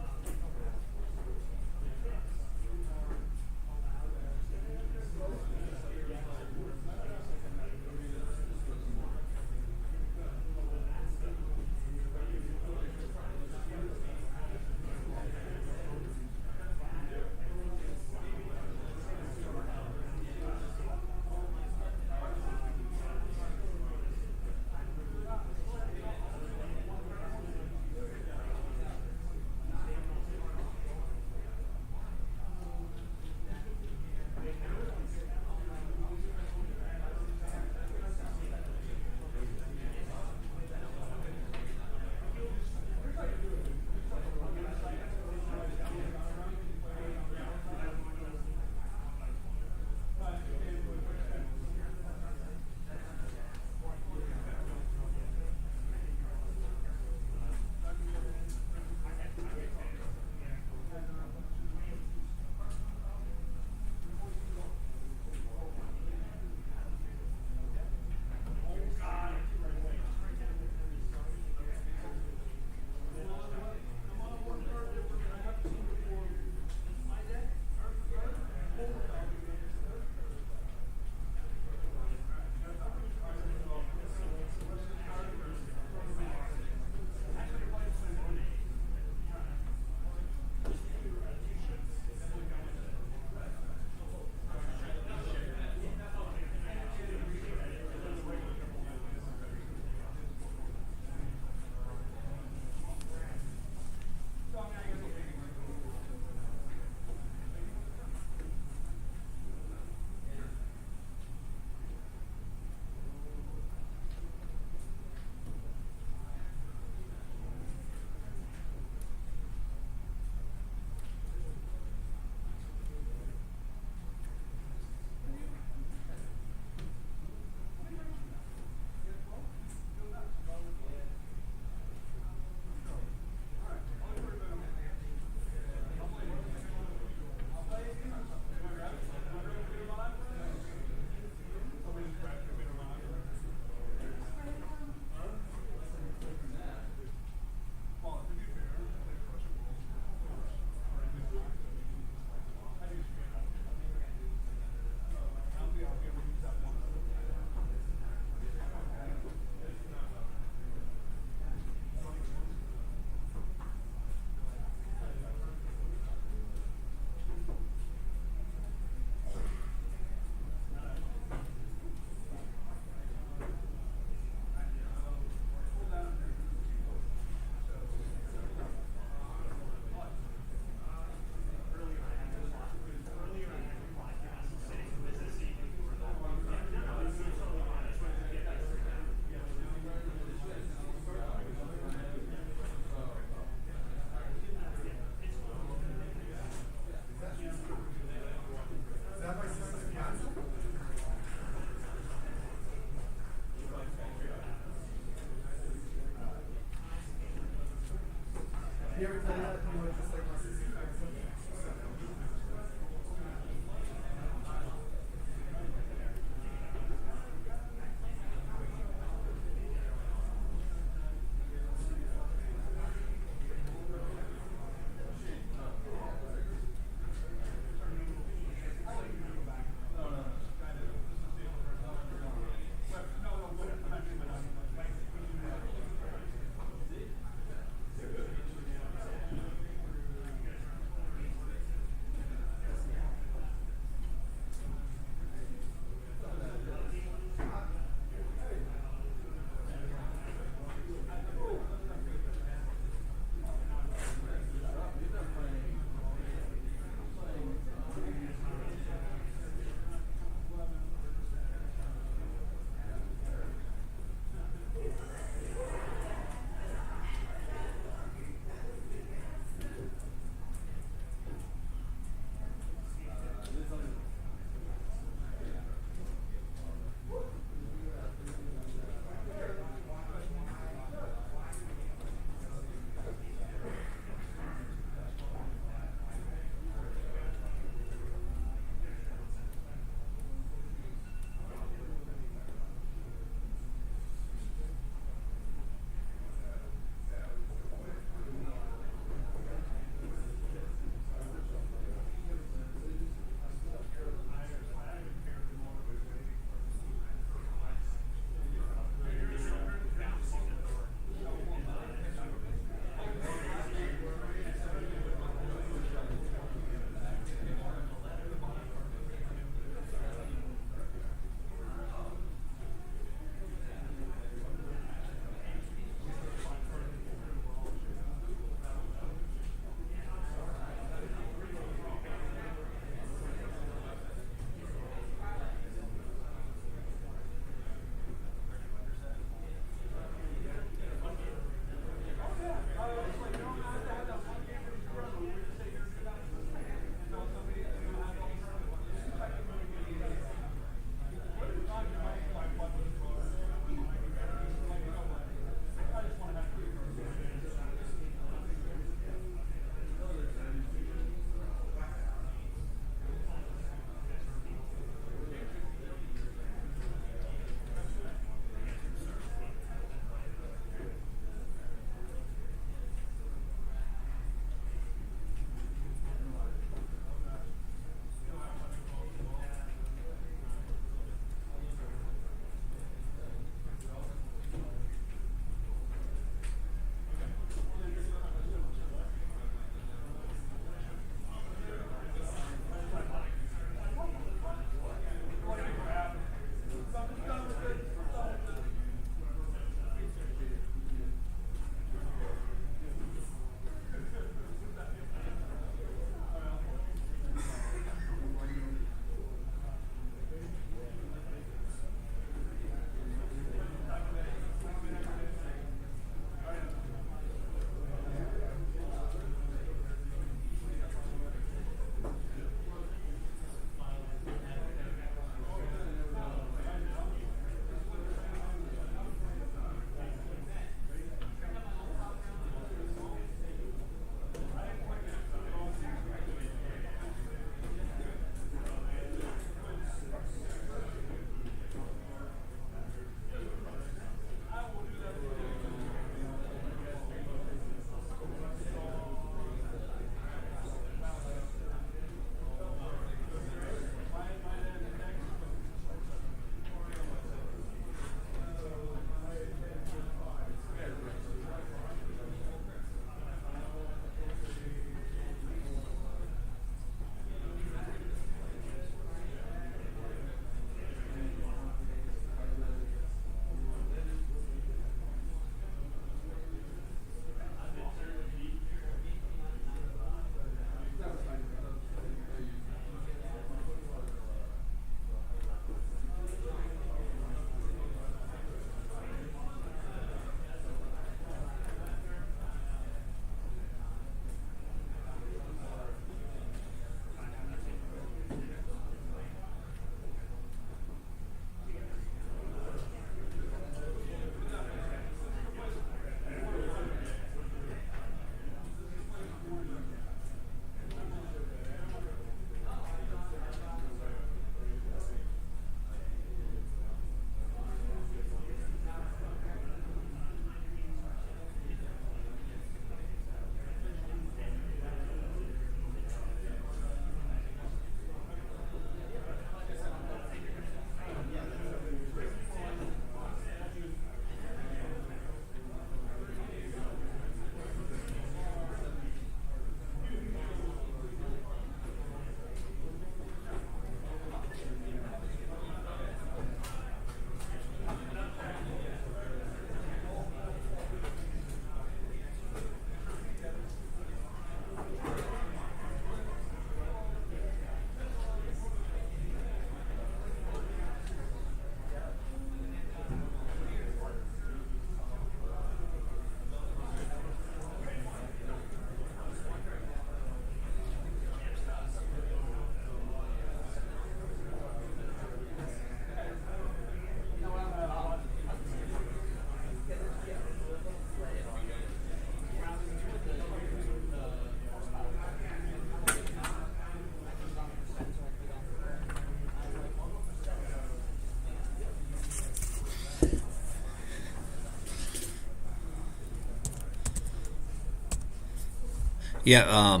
Yeah,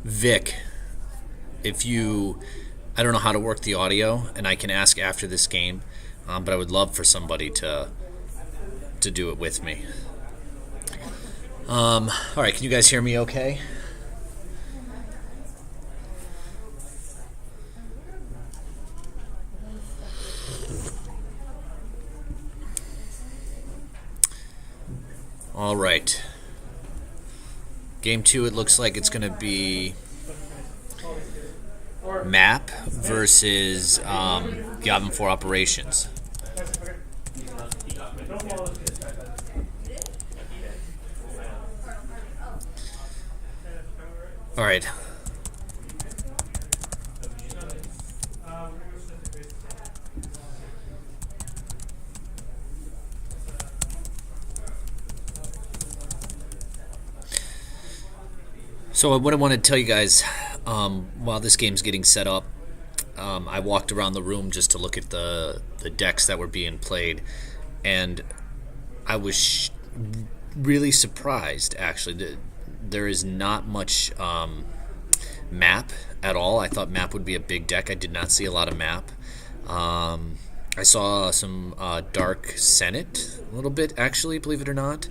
Vic, I don't know how to work the audio, and I can ask after this game, but I would love for somebody to do it with me. All right, can you guys hear me okay? All right. Game 2, it looks like it's going to be map versus Yavin 4 operations. All right. So what I want to tell you guys, while this game's getting set up, I walked around the room just to look at the decks that were being played, and I was really surprised, actually. There is not much map at all. I thought map would be a big deck. I did not see a lot of map. I saw some Dark Senate a little bit, actually, believe it or not.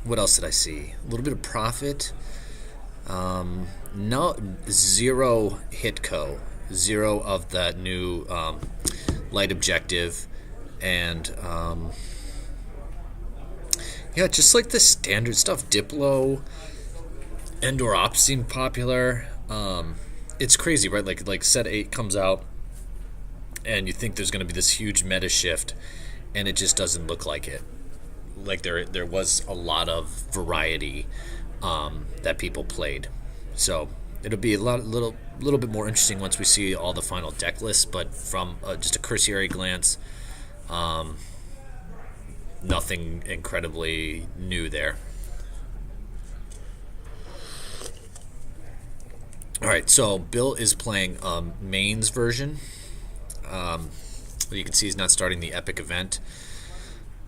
What else did I see? A little bit of Prophet. No, zero Hitco. Zero of that new light objective. And yeah, just like the standard stuff. Diplo, Endor Ops seem popular. It's crazy, right? Like set 8 comes out, and you think there's going to be this huge meta shift, and it just doesn't look like it. Like there was a lot of variety that people played, so it'll be a little bit more interesting once we see all the final deck lists. But from just a cursory glance, nothing incredibly new there. All right, so Bill is playing Maine's version. You can see he's not starting the epic event.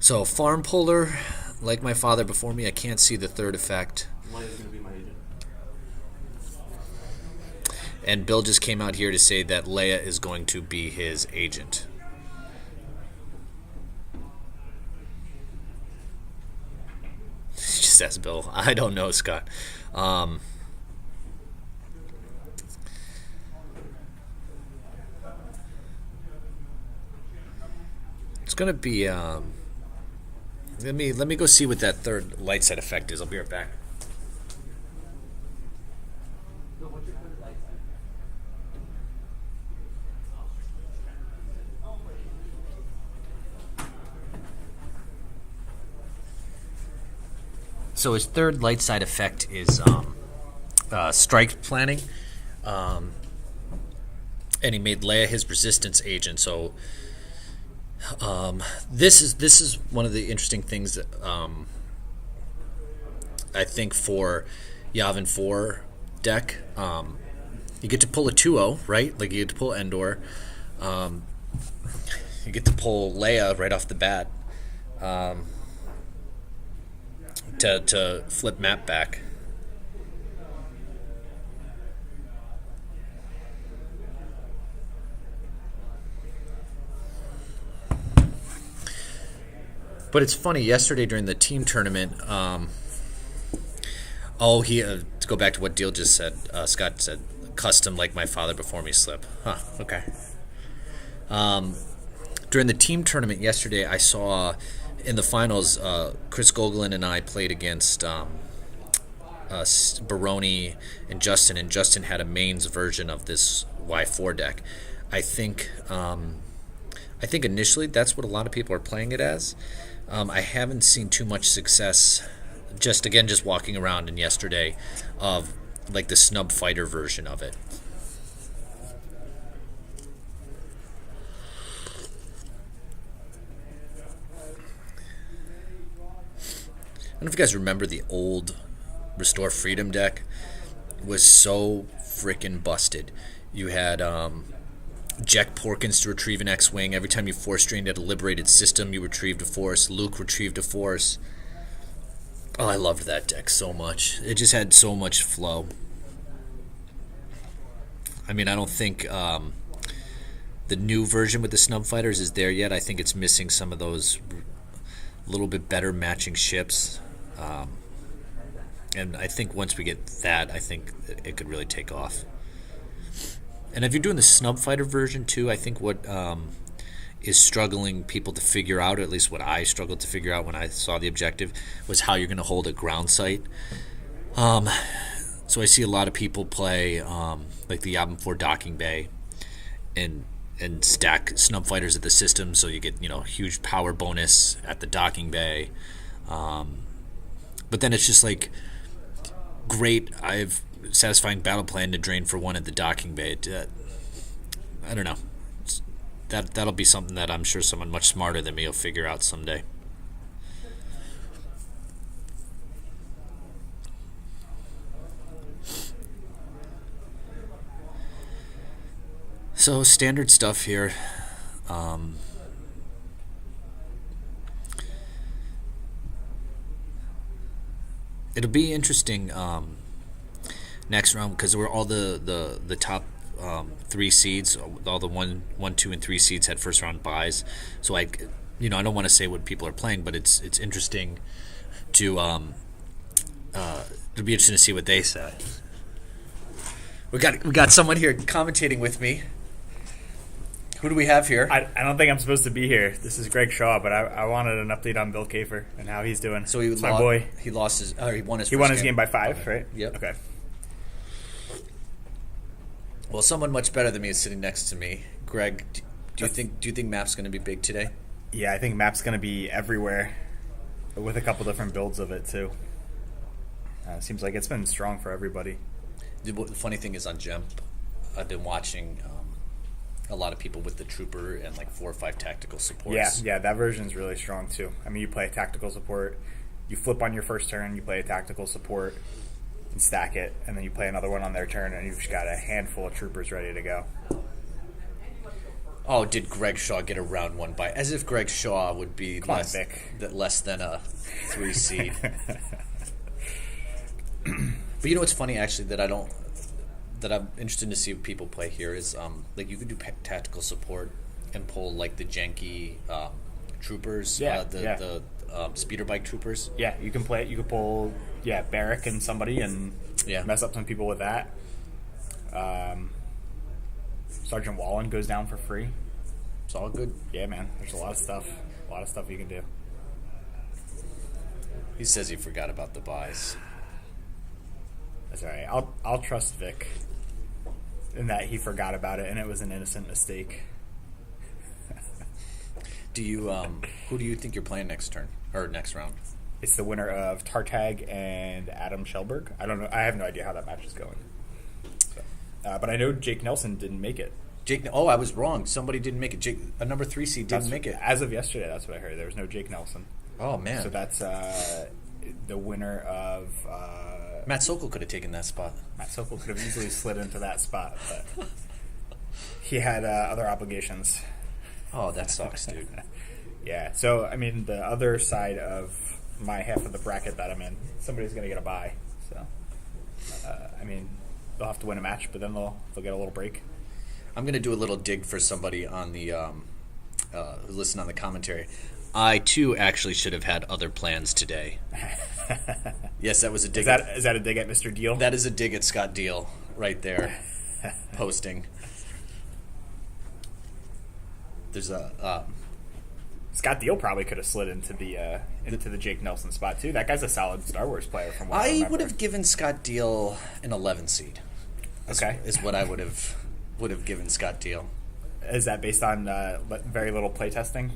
So farm puller, like my father before me, I can't see the third effect.
Leia's going to be my agent.
And Bill just came out here to say that Leia is going to be his agent. Just ask Bill. I don't know, Scott. It's going to be... Let me go see what that third light set effect is. I'll be right back. So his third light side effect is strike planning, and he made Leia his resistance agent. So this is one of the interesting things that I think for Yavin 4 deck. You get to pull a 2-0, right? Like you get to pull Endor. You get to pull Leia right off the bat. To flip map back. But it's funny, yesterday during the team tournament, to go back to what Deal just said, Scott said, custom like my father before me slip. Huh, okay. During the team tournament yesterday, I saw in the finals, Chris Gogolin and I played against Baroni and Justin had a mains version of this Y4 deck. I think initially that's what a lot of people are playing it as. I haven't seen too much success, just walking around, and yesterday, of like the snub fighter version of it. I don't know if you guys remember the old Restore Freedom deck. It was so freaking busted. You had Jack Porkins to retrieve an X-Wing. Every time you force drained at a liberated system, you retrieved a force. Luke retrieved a force. Oh, I loved that deck so much. It just had so much flow. I mean, I don't think the new version with the Snub Fighters is there yet. I think it's missing some of those little bit better matching ships. And I think once we get that, I think it could really take off. And if you're doing the Snub Fighter version too, I think what is struggling people to figure out, or at least what I struggled to figure out when I saw the objective, was how you're going to hold a ground site. So I see a lot of people play like the Yavin 4 docking bay and stack Snub Fighters at the system, so you get huge power bonus at the docking bay. But then it's just like great. I've satisfying battle plan to drain for 1 at the docking bay. I don't know. That'll be something that I'm sure someone much smarter than me will figure out someday. So standard stuff here. It'll be interesting next round because we're all the top 3 seeds, all the 1, 2, and 3 seeds had first round buys. So I don't want to say what people are playing, but it's interesting to it'll be interesting to see what they say. We got someone here commentating with me. Who do we have here?
I don't think I'm supposed to be here. This is Greg Shaw, but I wanted an update on Bill Kafer and how he's doing.
So
my boy.
He lost his. He won his.
He won his game by 5, right?
Yep.
Okay.
Well, someone much better than me is sitting next to me. Greg, do you think Map's going to be big today?
Yeah, I think Map's going to be everywhere, with a couple different builds of it too. Seems like it's been strong for everybody.
The funny thing is on Jump, I've been watching a lot of people with the Trooper and like 4 or 5 tactical supports.
Yeah, that version's really strong too. I mean, you play a tactical support, you flip on your first turn, you play a tactical support and stack it, and then you play another one on their turn, and you've just got a handful of Troopers ready to go.
Oh, did Greg Shaw get a round 1 bye? As if Greg Shaw would be less than a 3 seed. But what's funny actually that I'm interested to see what people play here is like you could do tactical support and pull like the janky troopers, the speeder bike troopers.
Yeah, you can play it. You could pull Barrack and somebody and mess up some people with that. Sergeant Wallen goes down for free.
It's all good.
Yeah, man. There's a lot of stuff you can do.
He says he forgot about the buys.
That's all right. I'll trust Vic in that he forgot about it and it was an innocent mistake.
Do you who do you think you're playing next turn or next round?
It's the winner of Tartag and Adam Shellberg. I don't know. I have no idea how that match is going. So, but I know Jake Nelson didn't make it.
I was wrong. Somebody didn't make it. A number 3 seed didn't make it.
As of yesterday, that's what I heard. There was no Jake Nelson.
Oh man.
So that's the winner of.
Matt Sokol could have taken that spot.
Matt Sokol could have easily slid into that spot, but he had other obligations.
Oh, that sucks, dude.
Yeah. So I mean, the other side of my half of the bracket that I'm in, somebody's going to get a bye. So I mean, they'll have to win a match, but then they'll get a little break.
I'm going to do a little dig for somebody on the who listened on the commentary. I too actually should have had other plans today. Yes, that was a dig.
Is that a dig at Mr. Deal?
That is a dig at Scott Deal right there, posting. There's a
Scott Deal probably could have slid into the Jake Nelson spot too. That guy's a solid Star Wars player. From what I remember.
would have given Scott Deal an 11 seed. Is what I would have given Scott Deal.
Is that based on very little playtesting?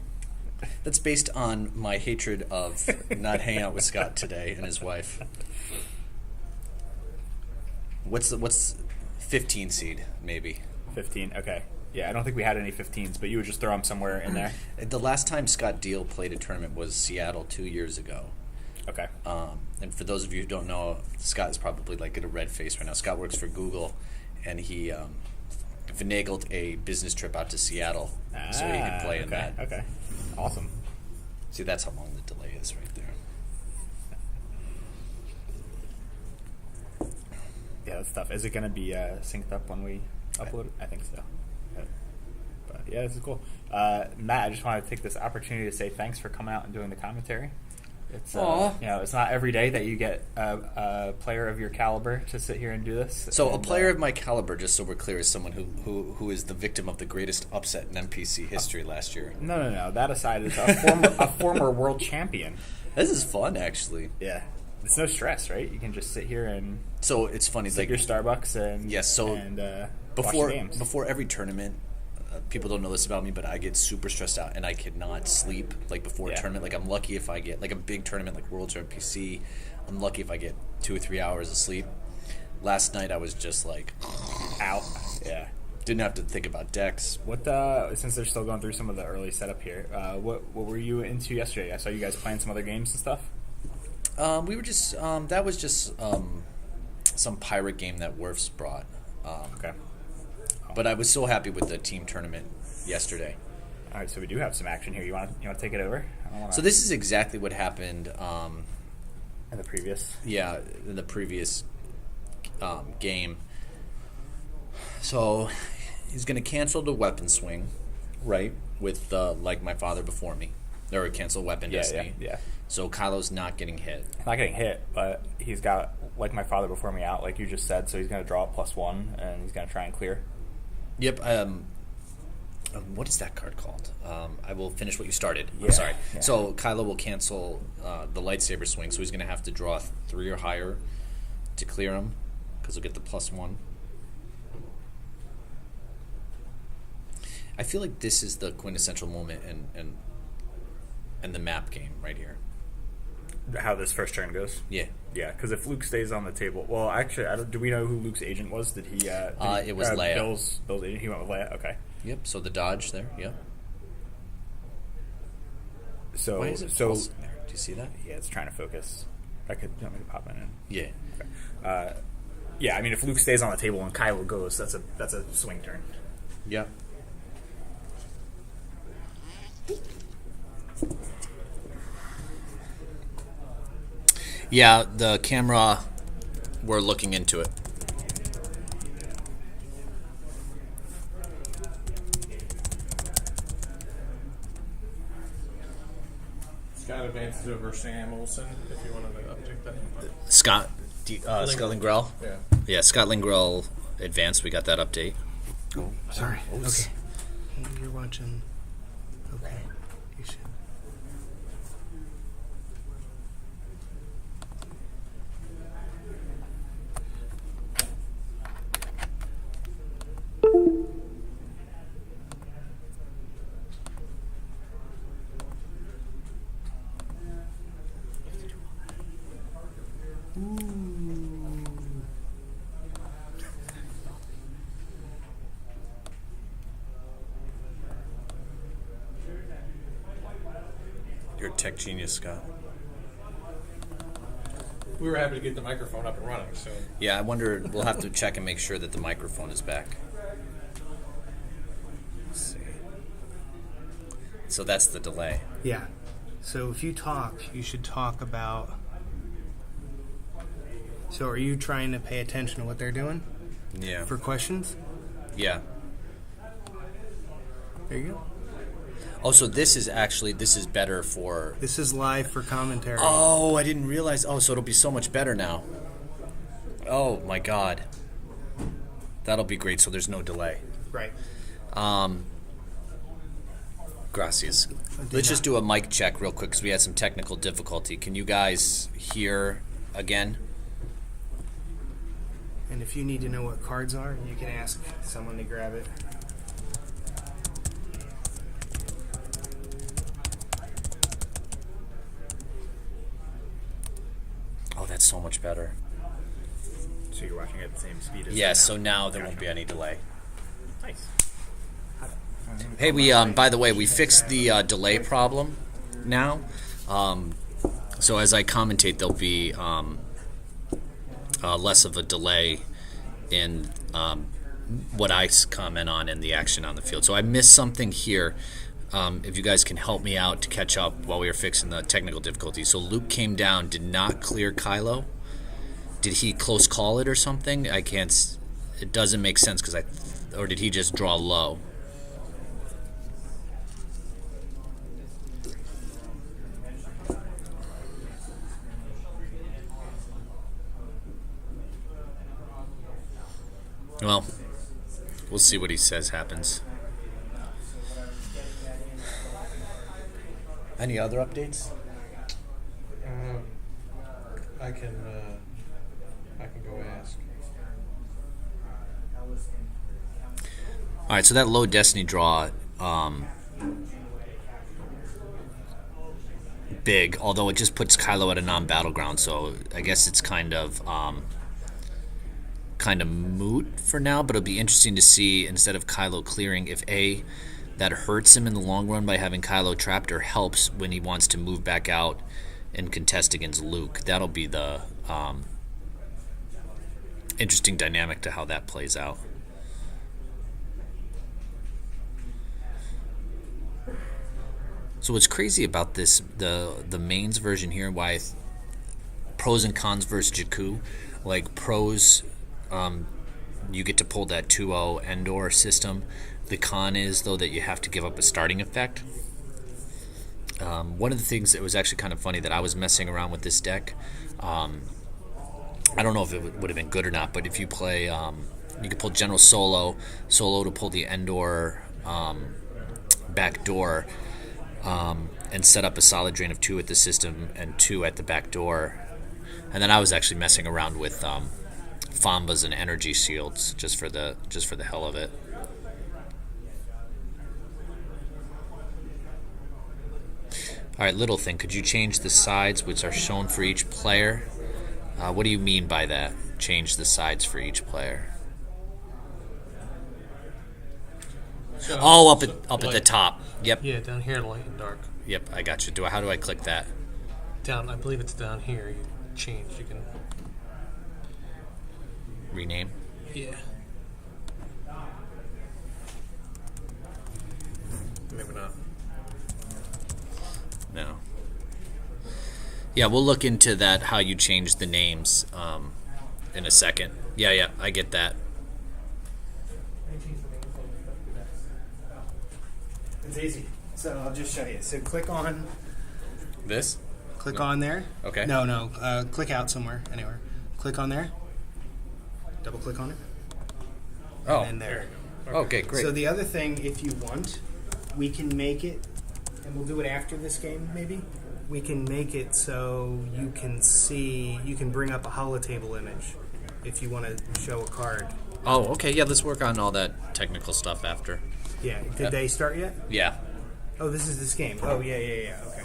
That's based on my hatred of not hanging out with Scott today and his wife. What's 15 seed maybe?
15. Okay. Yeah, I don't think we had any 15s, but you would just throw them somewhere in there.
The last time Scott Deal played a tournament was Seattle 2 years ago.
Okay.
And for those of you who don't know, Scott is probably like at a red face right now. Scott works for Google, and he finagled a business trip out to Seattle so he could play in that.
Okay. Awesome.
See, that's how long the delay is right there.
Yeah, that's tough. Is it going to be synced up when we upload it? I think so. But yeah, this is cool. Matt, I just want to take this opportunity to say thanks for coming out and doing the commentary. It's it's not every day that you get a player of your caliber to sit here and do this.
So a
And,
player of my caliber, just so we're clear, is someone who is the victim of the greatest upset in NPC history last year.
No. That aside, it's a former world champion.
This is fun, actually.
Yeah, it's no stress, right? You can just sit here and
So it's funny,
sip your Starbucks and watch the games.
before every tournament, people don't know this about me, but I get super stressed out and I cannot sleep before a tournament. Like I'm lucky if I get a big tournament like Worlds or NPC. I'm lucky if I get 2 or 3 hours of sleep. Last night I was just
out. Yeah.
didn't have to think about decks.
What since they're still going through some of the early setup here, what were you into yesterday? I saw you guys playing some other games and stuff.
We were just that was just some pirate game that Werfs brought.
Okay.
But I was so happy with the team tournament yesterday.
All right, so we do have some action here. You want to take it over?
So this is exactly what happened.
In the previous.
Yeah, in the previous game. So he's going to cancel the weapon swing, right? With like my father before me, or cancel weapon destiny.
Yeah.
So Kylo's not getting hit.
Not getting hit, but he's got like my father before me out, like you just said. So he's going to draw a +1, and he's going to try and clear.
Yep. What is that card called? I will finish what you started.
Yeah,
I'm sorry.
yeah.
So Kylo will cancel the lightsaber swing, so he's going to have to draw 3 or higher to clear him, because he'll get the +1. I feel like this is the quintessential moment in the map game right here.
How this first turn goes?
Yeah.
Yeah, because if Luke stays on the table, well, actually, do we know who Luke's agent was? Did he?
It was Leia.
Bill's agent. He went with Leia. Okay.
Yep. So the dodge there. Yep.
So
Why is it pulsing there? Do you see that?
yeah, it's trying to focus. I could let me pop in.
Yeah.
Yeah, I mean, if Luke stays on the table and Kylo goes, that's a swing turn.
Yep. Yeah, the camera, we're looking into it.
Scott advances over Sam Olsen if you wanted to update that.
Scott Lingrell?
Yeah.
Yeah, Scott Lingrell advanced. We got that update.
Oh, sorry. Okay. You're watching. Okay. You should.
You're a tech genius, Scott.
We were happy to get the microphone up and running, so
Yeah, I wonder, we'll have to check and make sure that the microphone is back. Let's see. So that's the delay.
Yeah. So if you talk, you should talk about. So are you trying to pay attention to what they're doing
Yeah.
for questions?
Yeah.
There you go.
Oh, so this is better for...
This is live for commentary.
Oh, I didn't realize. Oh, so it'll be so much better now. Oh, my God. That'll be great, so there's no delay.
Right.
Gracias. Let's just do a mic check real quick because we had some technical difficulty. Can you guys hear again?
And if you need to know what cards are, you can ask someone to grab it.
Oh, that's so much better.
So you're watching at the same speed as
Yes, so now there won't be any delay.
Nice.
Hey, we by the way, we fixed the delay problem now. So as I commentate, there'll be less of a delay in what I comment on in the action on the field. So I missed something here. If you guys can help me out to catch up while we were fixing the technical difficulties. So Luke came down, did not clear Kylo. did he close call it or something? I can't. It doesn't make sense or did he just draw low? Well, we'll see what he says happens. Any other updates?
I can go ask.
All right, so that low destiny draw, big. Although it just puts Kylo at a non-battleground, so I guess it's kind of moot for now. But it'll be interesting to see, instead of Kylo clearing, if that hurts him in the long run by having Kylo trapped, or helps when he wants to move back out and contest against Luke. That'll be the interesting dynamic to how that plays out. So what's crazy about this, the mains version here, why pros and cons versus Jakku, like pros, you get to pull that 2-0 Endor system. The con is, though, that you have to give up a starting effect. One of the things that was actually kind of funny that I was messing around with this deck, I don't know if it would have been good or not, but if you play, you can pull General Solo to pull the Endor back door, and set up a solid drain of 2 at the system and 2 at the back door. And then I was actually messing around with Fambas and energy shields just for the hell of it. All right, little thing. Could you change the sides which are shown for each player? What do you mean by that? Change the sides for each player.
So,
Up at the
light.
top. Yep.
Yeah, down here, light and dark.
Yep. I got you. How do I click that?
Down, I believe it's down here. You change. You can.
Rename.
Yeah. Maybe not.
No. Yeah, we'll look into that. How you change the names in a second. Yeah. I get that.
It's easy. So I'll just show you. So click on
This.
on there.
Okay.
No. Click out somewhere, anywhere. Click on there. Double click on it.
Oh.
And there.
Okay. Great.
So the other thing, if you want, we can make it, and we'll do it after this game, maybe. We can make it so you can bring up a holotable image if you want to show a card.
Oh, okay. Yeah, let's work on all that technical stuff after.
Yeah. Did they start yet?
Yeah.
Oh, this is this game. Oh, yeah. Okay.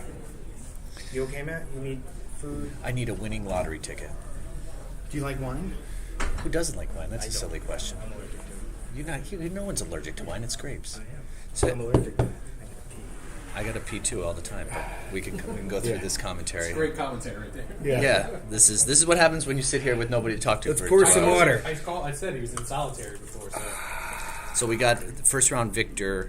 You okay, Matt? You need food?
I need a winning lottery ticket.
Do you like wine?
Who doesn't like wine? That's a silly question.
I'm allergic to it.
No one's allergic to wine. It's grapes.
I'm allergic to it.
I got to pee too all the time, but we can go through this commentary.
Great commentary right there.
Yeah, this is what happens when you sit here with nobody to talk to.
Let's
for
pour
2
some
hours.
water.
I said he was in solitary before. So.
So we got the first round victor,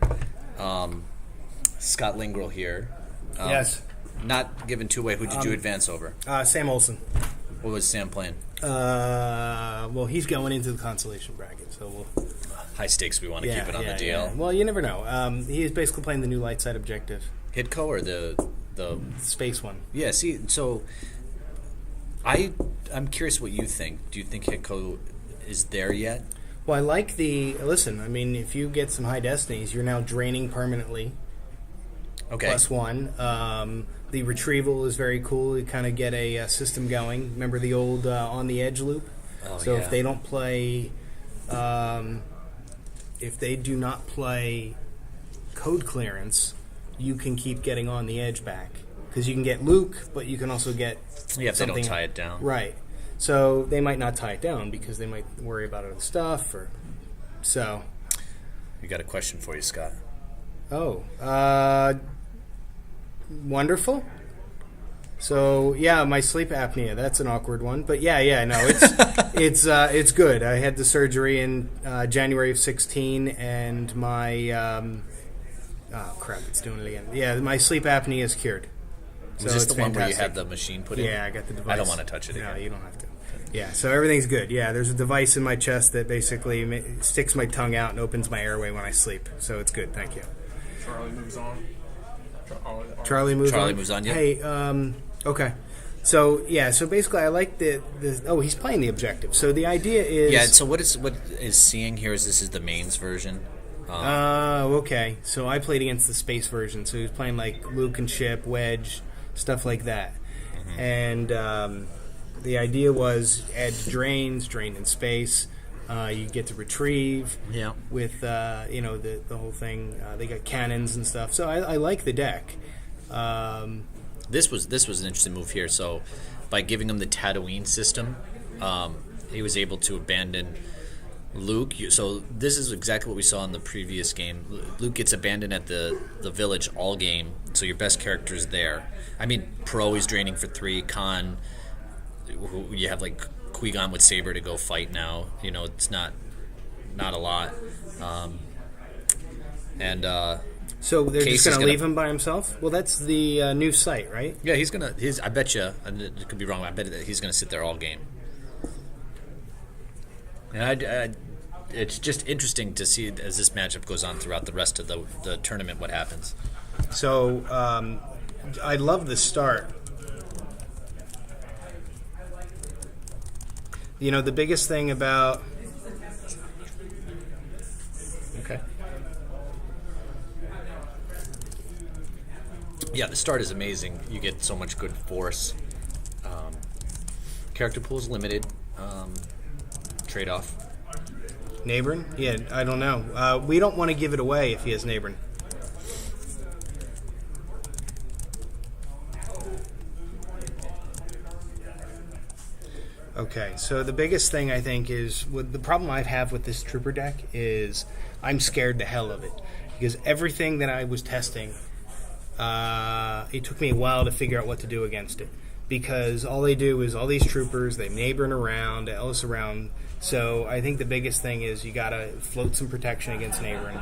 Scott Lingrel here.
Yes.
Not given two away. Who did you advance over?
Sam Olsen.
What was Sam playing?
Well, he's going into the consolation bracket, so we'll...
High stakes. We want to keep it on the deal.
Yeah. Well, you never know. He is basically playing the new light side objective.
Hitco or the
Space one.
Yeah. See, so I'm curious what you think. Do you think Hitco is there yet?
Well, I like the... Listen, I mean, if you get some high destinies, you're now draining permanently.
Okay.
+1. The retrieval is very cool. You kind of get a system going. Remember the old on the edge loop?
Oh,
So
yeah.
if they don't play... if they do not play code clearance, you can keep getting on the edge back. Because you can get Luke, but you can also get
Yeah, if they don't
something-
tie it down.
Right. So they might not tie it down because they might worry about other stuff. So...
We got a question for you, Scott.
Oh, wonderful. So yeah, my sleep apnea, that's an awkward one. But yeah, no, it's good. I had the surgery in January of 2016, and my oh crap, it's doing it again. Yeah, my sleep apnea is cured.
Was this the one where you had the machine put in?
Yeah, I got the device.
I don't want to touch it again.
No, you don't have to. Yeah, so everything's good. Yeah, there's a device in my chest that basically sticks my tongue out and opens my airway when I sleep. So it's good. Thank you.
Charlie moves on.
Charlie moves
Charlie
on.
moves on, yeah.
Hey, okay. So yeah, so basically, I like the. Oh, he's playing the objective. So the idea is.
Yeah. So what is seeing here is this is the mains version.
Oh, okay. So I played against the space version. So he was playing like Luke and Chip, Wedge, stuff like that.
Mm-hmm.
And the idea was add drain in space. You get to retrieve.
Yeah.
With the whole thing. They got cannons and stuff. So I like the deck.
This was an interesting move here. So by giving him the Tatooine system, he was able to abandon Luke. So this is exactly what we saw in the previous game. Luke gets abandoned at the village all game, so your best character is there. I mean, Pro is draining for 3. Khan, who you have like Qui-Gon with Saber to go fight now. You know, it's not a lot.
So they're
Case
just
is
going to leave him by himself? Well, that's the new site, right?
Yeah, I bet you, and it could be wrong, I bet that he's gonna sit there all game. And it's just interesting to see as this matchup goes on throughout the rest of the tournament what happens.
So I love the start. You know, the biggest thing about... Okay.
Yeah, the start is amazing. You get so much good force. Character pool is limited. Trade-off.
Neighborin? Yeah, I don't know. We don't want to give it away if he has Neighborin. Okay, so the biggest thing I think is the problem I have with this Trooper deck is I'm scared the hell of it because everything that I was testing, it took me a while to figure out what to do against it because all they do is all these troopers, they neighboring around, Ellis around. So I think the biggest thing is you got to float some protection against neighboring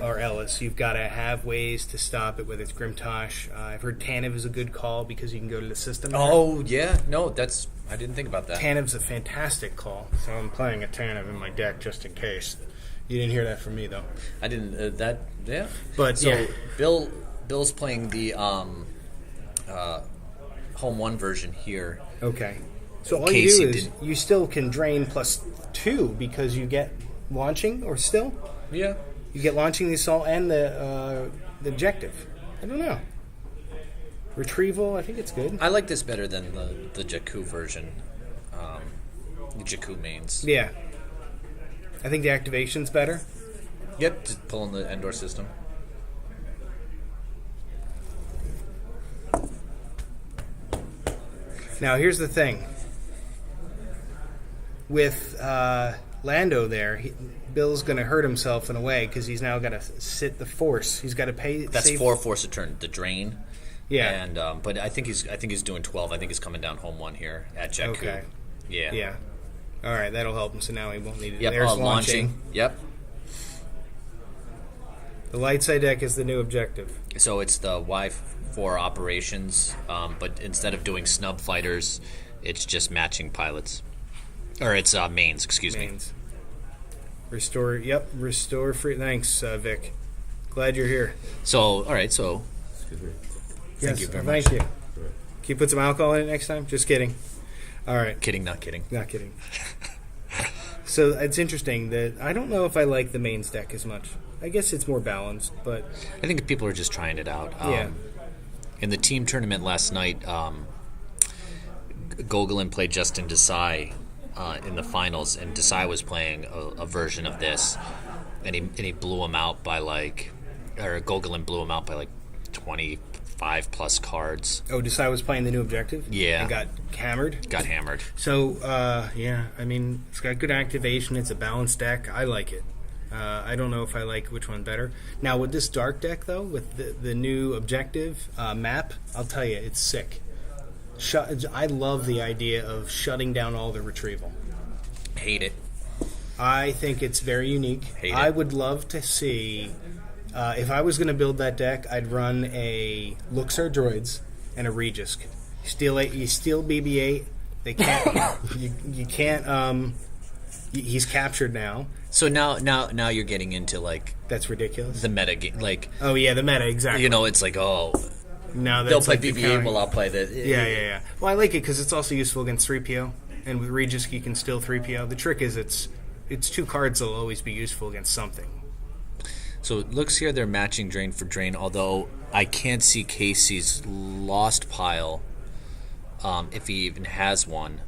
or Ellis. You've got to have ways to stop it, whether it's Grimtosh. I've heard Tanev is a good call because you can go to the system.
Oh, yeah. No, I didn't think about that.
Tanev's a fantastic call, so I'm playing a Tanev in my deck just in case. You didn't hear that from me, though.
I didn't, yeah.
But,
so,
yeah.
Bill's playing the home 1 version here.
Okay. So all
Casey
you do is you still can drain +2 because you get launching, or still?
Yeah.
You get launching the assault and the objective. I don't know. Retrieval, I think it's good.
I like this better than the Jakku version. The Jakku mains.
Yeah. I think the activation's better.
Yep, just pulling the Endor system.
Now, here's the thing. With Lando there, Bill's going to hurt himself in a way because he's now got to sit the force. He's got to pay.
That's
save
4 force a turn. The drain.
Yeah.
And but I think he's doing 12. I think he's coming down home 1 here at Jakku.
Okay.
Yeah.
Yeah. All right, that'll help him. So now he won't need it.
Yep.
There's
Launching. Yep.
The light side deck is the new objective.
So it's the Y4 operations, but instead of doing snub fighters, it's just matching pilots. Or it's mains, excuse me.
Restore, yep, restore free. Thanks, Vic. Glad you're here.
So, all right, so. Thank you very much.
Thank you. Can you put some alcohol in it next time? Just kidding. All right.
Kidding, not kidding.
Not kidding. So it's interesting that I don't know if I like the mains deck as much. I guess it's more balanced, but
I think people are just trying it out.
Yeah.
In the team tournament last night, Gogolin played Justin Desai in the finals, and Desai was playing a version of this, and he blew him out by Gogolin blew him out by 25 plus cards.
Oh, Desai was playing the new objective?
Yeah.
And got hammered?
Got hammered.
So, yeah, I mean, it's got good activation. It's a balanced deck. I like it. I don't know if I like which one better. Now, with this dark deck, though, with the new objective map, I'll tell you, it's sick. I love the idea of shutting down all the retrieval.
Hate it.
I think it's very unique.
Hate it.
I would love to see, if I was going to build that deck, I'd run a Luxor Droids and a Regisk. You steal BB-8, They can't. you can't. He's captured now.
So now you're getting into like
That's ridiculous.
the meta game. Like,
Oh yeah, the meta exactly.
you know, it's like, oh,
now
they'll
that's
play
like the
BB-8,
counter-
well, I'll play the.
Yeah. Well, I like it because it's also useful against 3PO, and with Regis you can still 3PO. The trick is it's two cards that'll always be useful against something.
So it looks here they're matching drain for drain, although I can't see Casey's lost pile, if he even has one.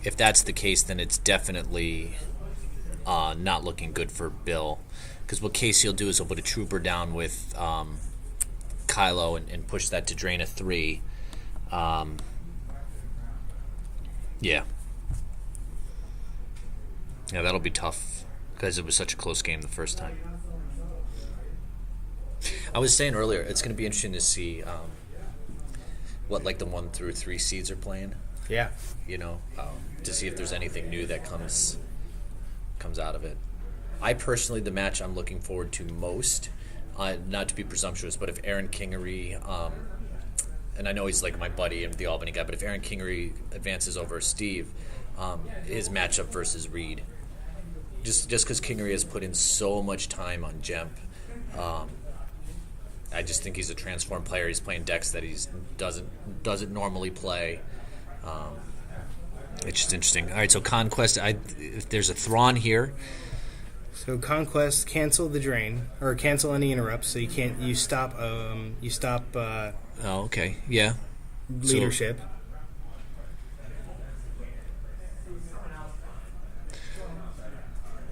If that's the case, then it's definitely not looking good for Bill. Because what Casey will do is he'll put a trooper down with Kylo and push that to drain a 3. Yeah, that'll be tough. Because it was such a close game the first time. I was saying earlier, it's going to be interesting to see what like the 1 through 3 seeds are playing.
Yeah.
You know, to see if there's anything new that comes out of it. I personally, the match I'm looking forward to most, not to be presumptuous, but if Aaron Kingery, and I know he's like my buddy and the Albany guy, but if Aaron Kingery advances over Steve, his matchup versus Reed. Just because Kingery has put in so much time on Jemp, I just think he's a transformed player. He's playing decks that he doesn't normally play. It's just interesting. All right, so Conquest. If there's a Thrawn here,
So Conquest, cancel the drain or cancel any interrupts. So you stop
oh, okay, yeah.
leadership.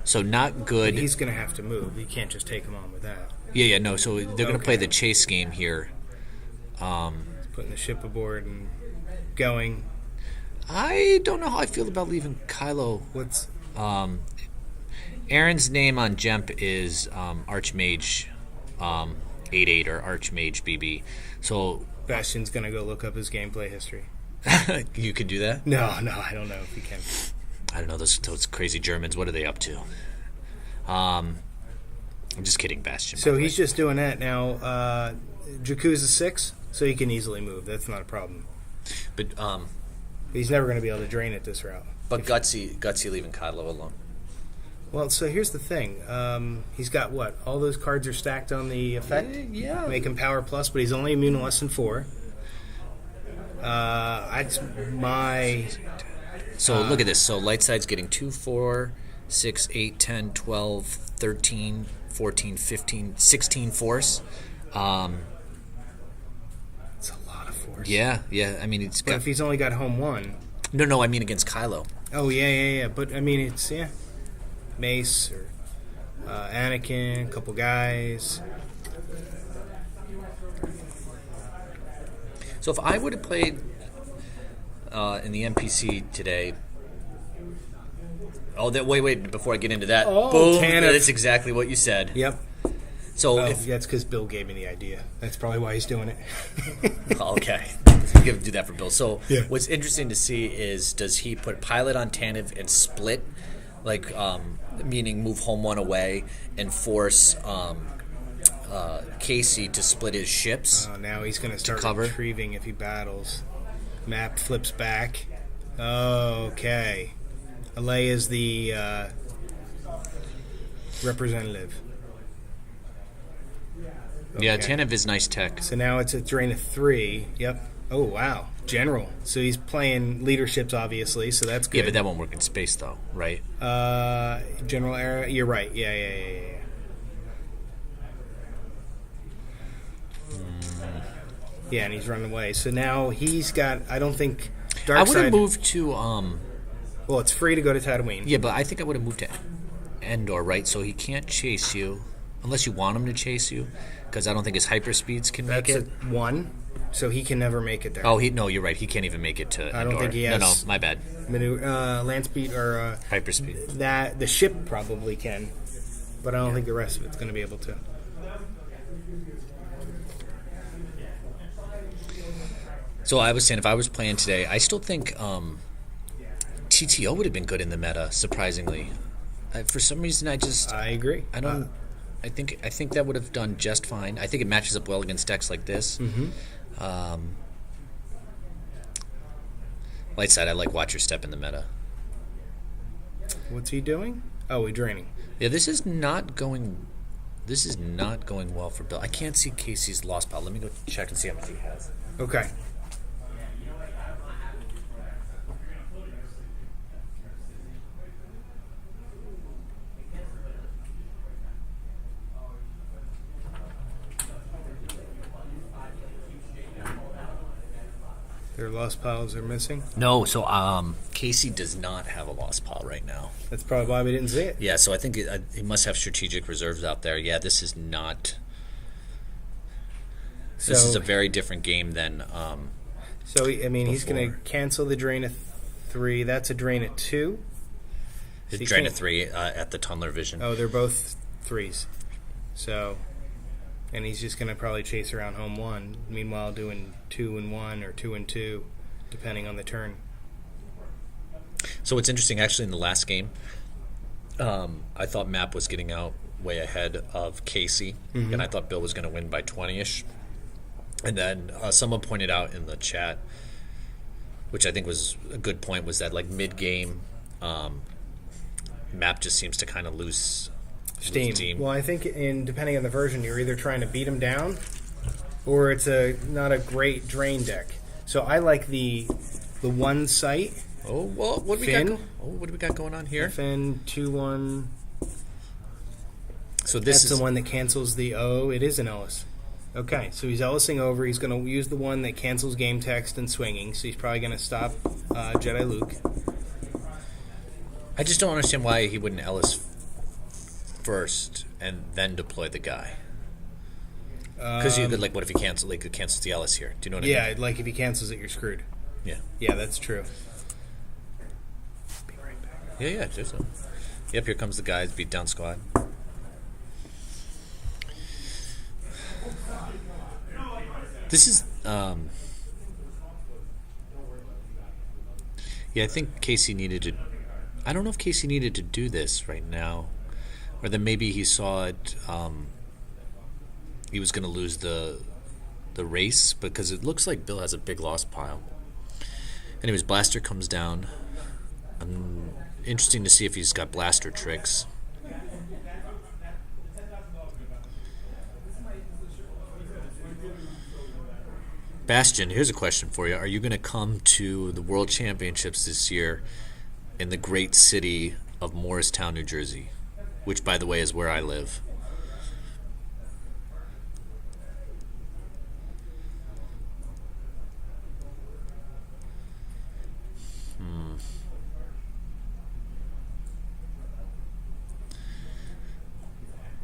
So not good.
He's going to have to move. You can't just take him on with that.
Yeah, no. So they're going to
Okay.
play the chase game here.
Putting the ship aboard and going.
I don't know how I feel about leaving Kylo.
What's
Aaron's name on Jemp is Archmage 88 or Archmage BB. So
Bastion's going to go look up his gameplay history?
you could do that.
No, I don't know if he can.
I don't know those crazy Germans. What are they up to? I'm just kidding, Bastion.
So he's just doing that now. Jakku's 6, so he can easily move. That's not a problem.
but
He's never going to be able to drain it this route.
gutsy leaving Kylo alone.
Well, so here's the thing. He's got what? All those cards are stacked on the effect?
Yeah.
Make him power plus, but he's only immune to less than 4. That's my...
So look at this. So light side's getting 2, 4, 6, 8, 10, 12, 13, 14, 15, 16 force.
It's a lot of force.
Yeah. I mean, it's
But
got...
if he's only got home 1...
No, I mean against Kylo.
Oh, yeah. But, I mean, it's, Mace or Anakin, a couple guys.
So if I would have played in the NPC today... Oh, wait, before I get into that.
Oh,
boom,
Tanith.
that's exactly what you said.
Yep.
So
Oh,
if...
that's because Bill gave me the idea. That's probably why he's doing it.
Okay. We can do that for Bill. So
Yeah.
what's interesting to see is, does he put Pilot on Tantive and split, like meaning move home 1 away and force Casey to split his ships?
Oh, now he's going to start
cover?
retrieving if he battles. Map flips back. Okay. Alea is the representative.
Yeah,
Okay.
Tantive is nice tech.
So now it's a drain of 3. Yep. Oh, wow. General. So he's playing leaderships, obviously, so that's good.
Yeah, but that won't work in space, though, right?
General era. You're right. Yeah. Yeah, and he's running away. So now he's got. I don't think.
I would have
Darkseid.
moved to...
Well, it's free to go to Tatooine.
yeah, but I think I would have moved to Endor, right? So he can't chase you, unless you want him to chase you, because I don't think his hyperspeeds can make
That's
it.
a 1, so he can never make it there.
Oh, no, you're right. He can't even make it to Endor.
I don't think he
No,
has-
my bad.
Land speed or
Hyperspeed.
that the ship probably can, but I don't think the rest of it's going to be able to.
So I was saying, if I was playing today, I still think TTO would have been good in the meta. Surprisingly, for some reason, I
agree.
I don't. I think that would have done just fine. I think it matches up well against decks like this. Light side, I like watch your step in the meta.
What's he doing? Oh, we're draining.
Yeah, this is not going well for Bill. I can't see Casey's lost pile. Let me go check and see how much he has.
Okay. Their lost piles are missing.
No, so Casey does not have a lost pile right now.
That's probably why we didn't see it.
Yeah, so I think he must have strategic reserves out there. Yeah, this is not. This is a very different game than.
So I mean, he's going to
before.
cancel the drain of 3. That's a drain of 2.
His
So you
drain
can't-
of 3 at the Tunneler Vision.
Oh, they're both 3s. So, and he's just going to probably chase around home 1. Meanwhile, doing 2 and 1 or 2 and 2, depending on the turn.
So what's interesting, actually, in the last game, I thought Map was getting out way ahead of Casey, and I thought Bill was going to win by 20-ish. And then someone pointed out in the chat, which I think was a good point, was that like mid-game, Map just seems to kind of lose steam.
Well, I think depending on the version, you're either trying to beat him down, or it's not a great drain deck. So I like the 1 site.
Oh, well, what do we
Finn?
got? What do we got going on here?
Finn 2-1.
So this
That's
is
the one that cancels the O. It is an Ellis. Okay, so he's Ellising over. He's going to use the one that cancels game text and swinging. So he's probably going to stop Jedi Luke.
I just don't understand why he wouldn't Ellis first and then deploy the guy. Because you could, like, what if he cancels the Ellis here? Do you know what I mean?
Yeah, like if he cancels it, you're screwed.
Yeah.
Yeah, that's true.
Yeah, just so. Yep, here comes the guys, beat down squad. This is, yeah, I think Casey needed to, I don't know if Casey needed to do this right now, or then maybe he saw it, he was going to lose the race, because it looks like Bill has a big loss pile. Anyways, Blaster comes down. Interesting to see if he's got Blaster tricks. Bastion, here's a question for you. Are you going to come to the World Championships this year in the great city of Morristown, New Jersey? Which, by the way, is where I live.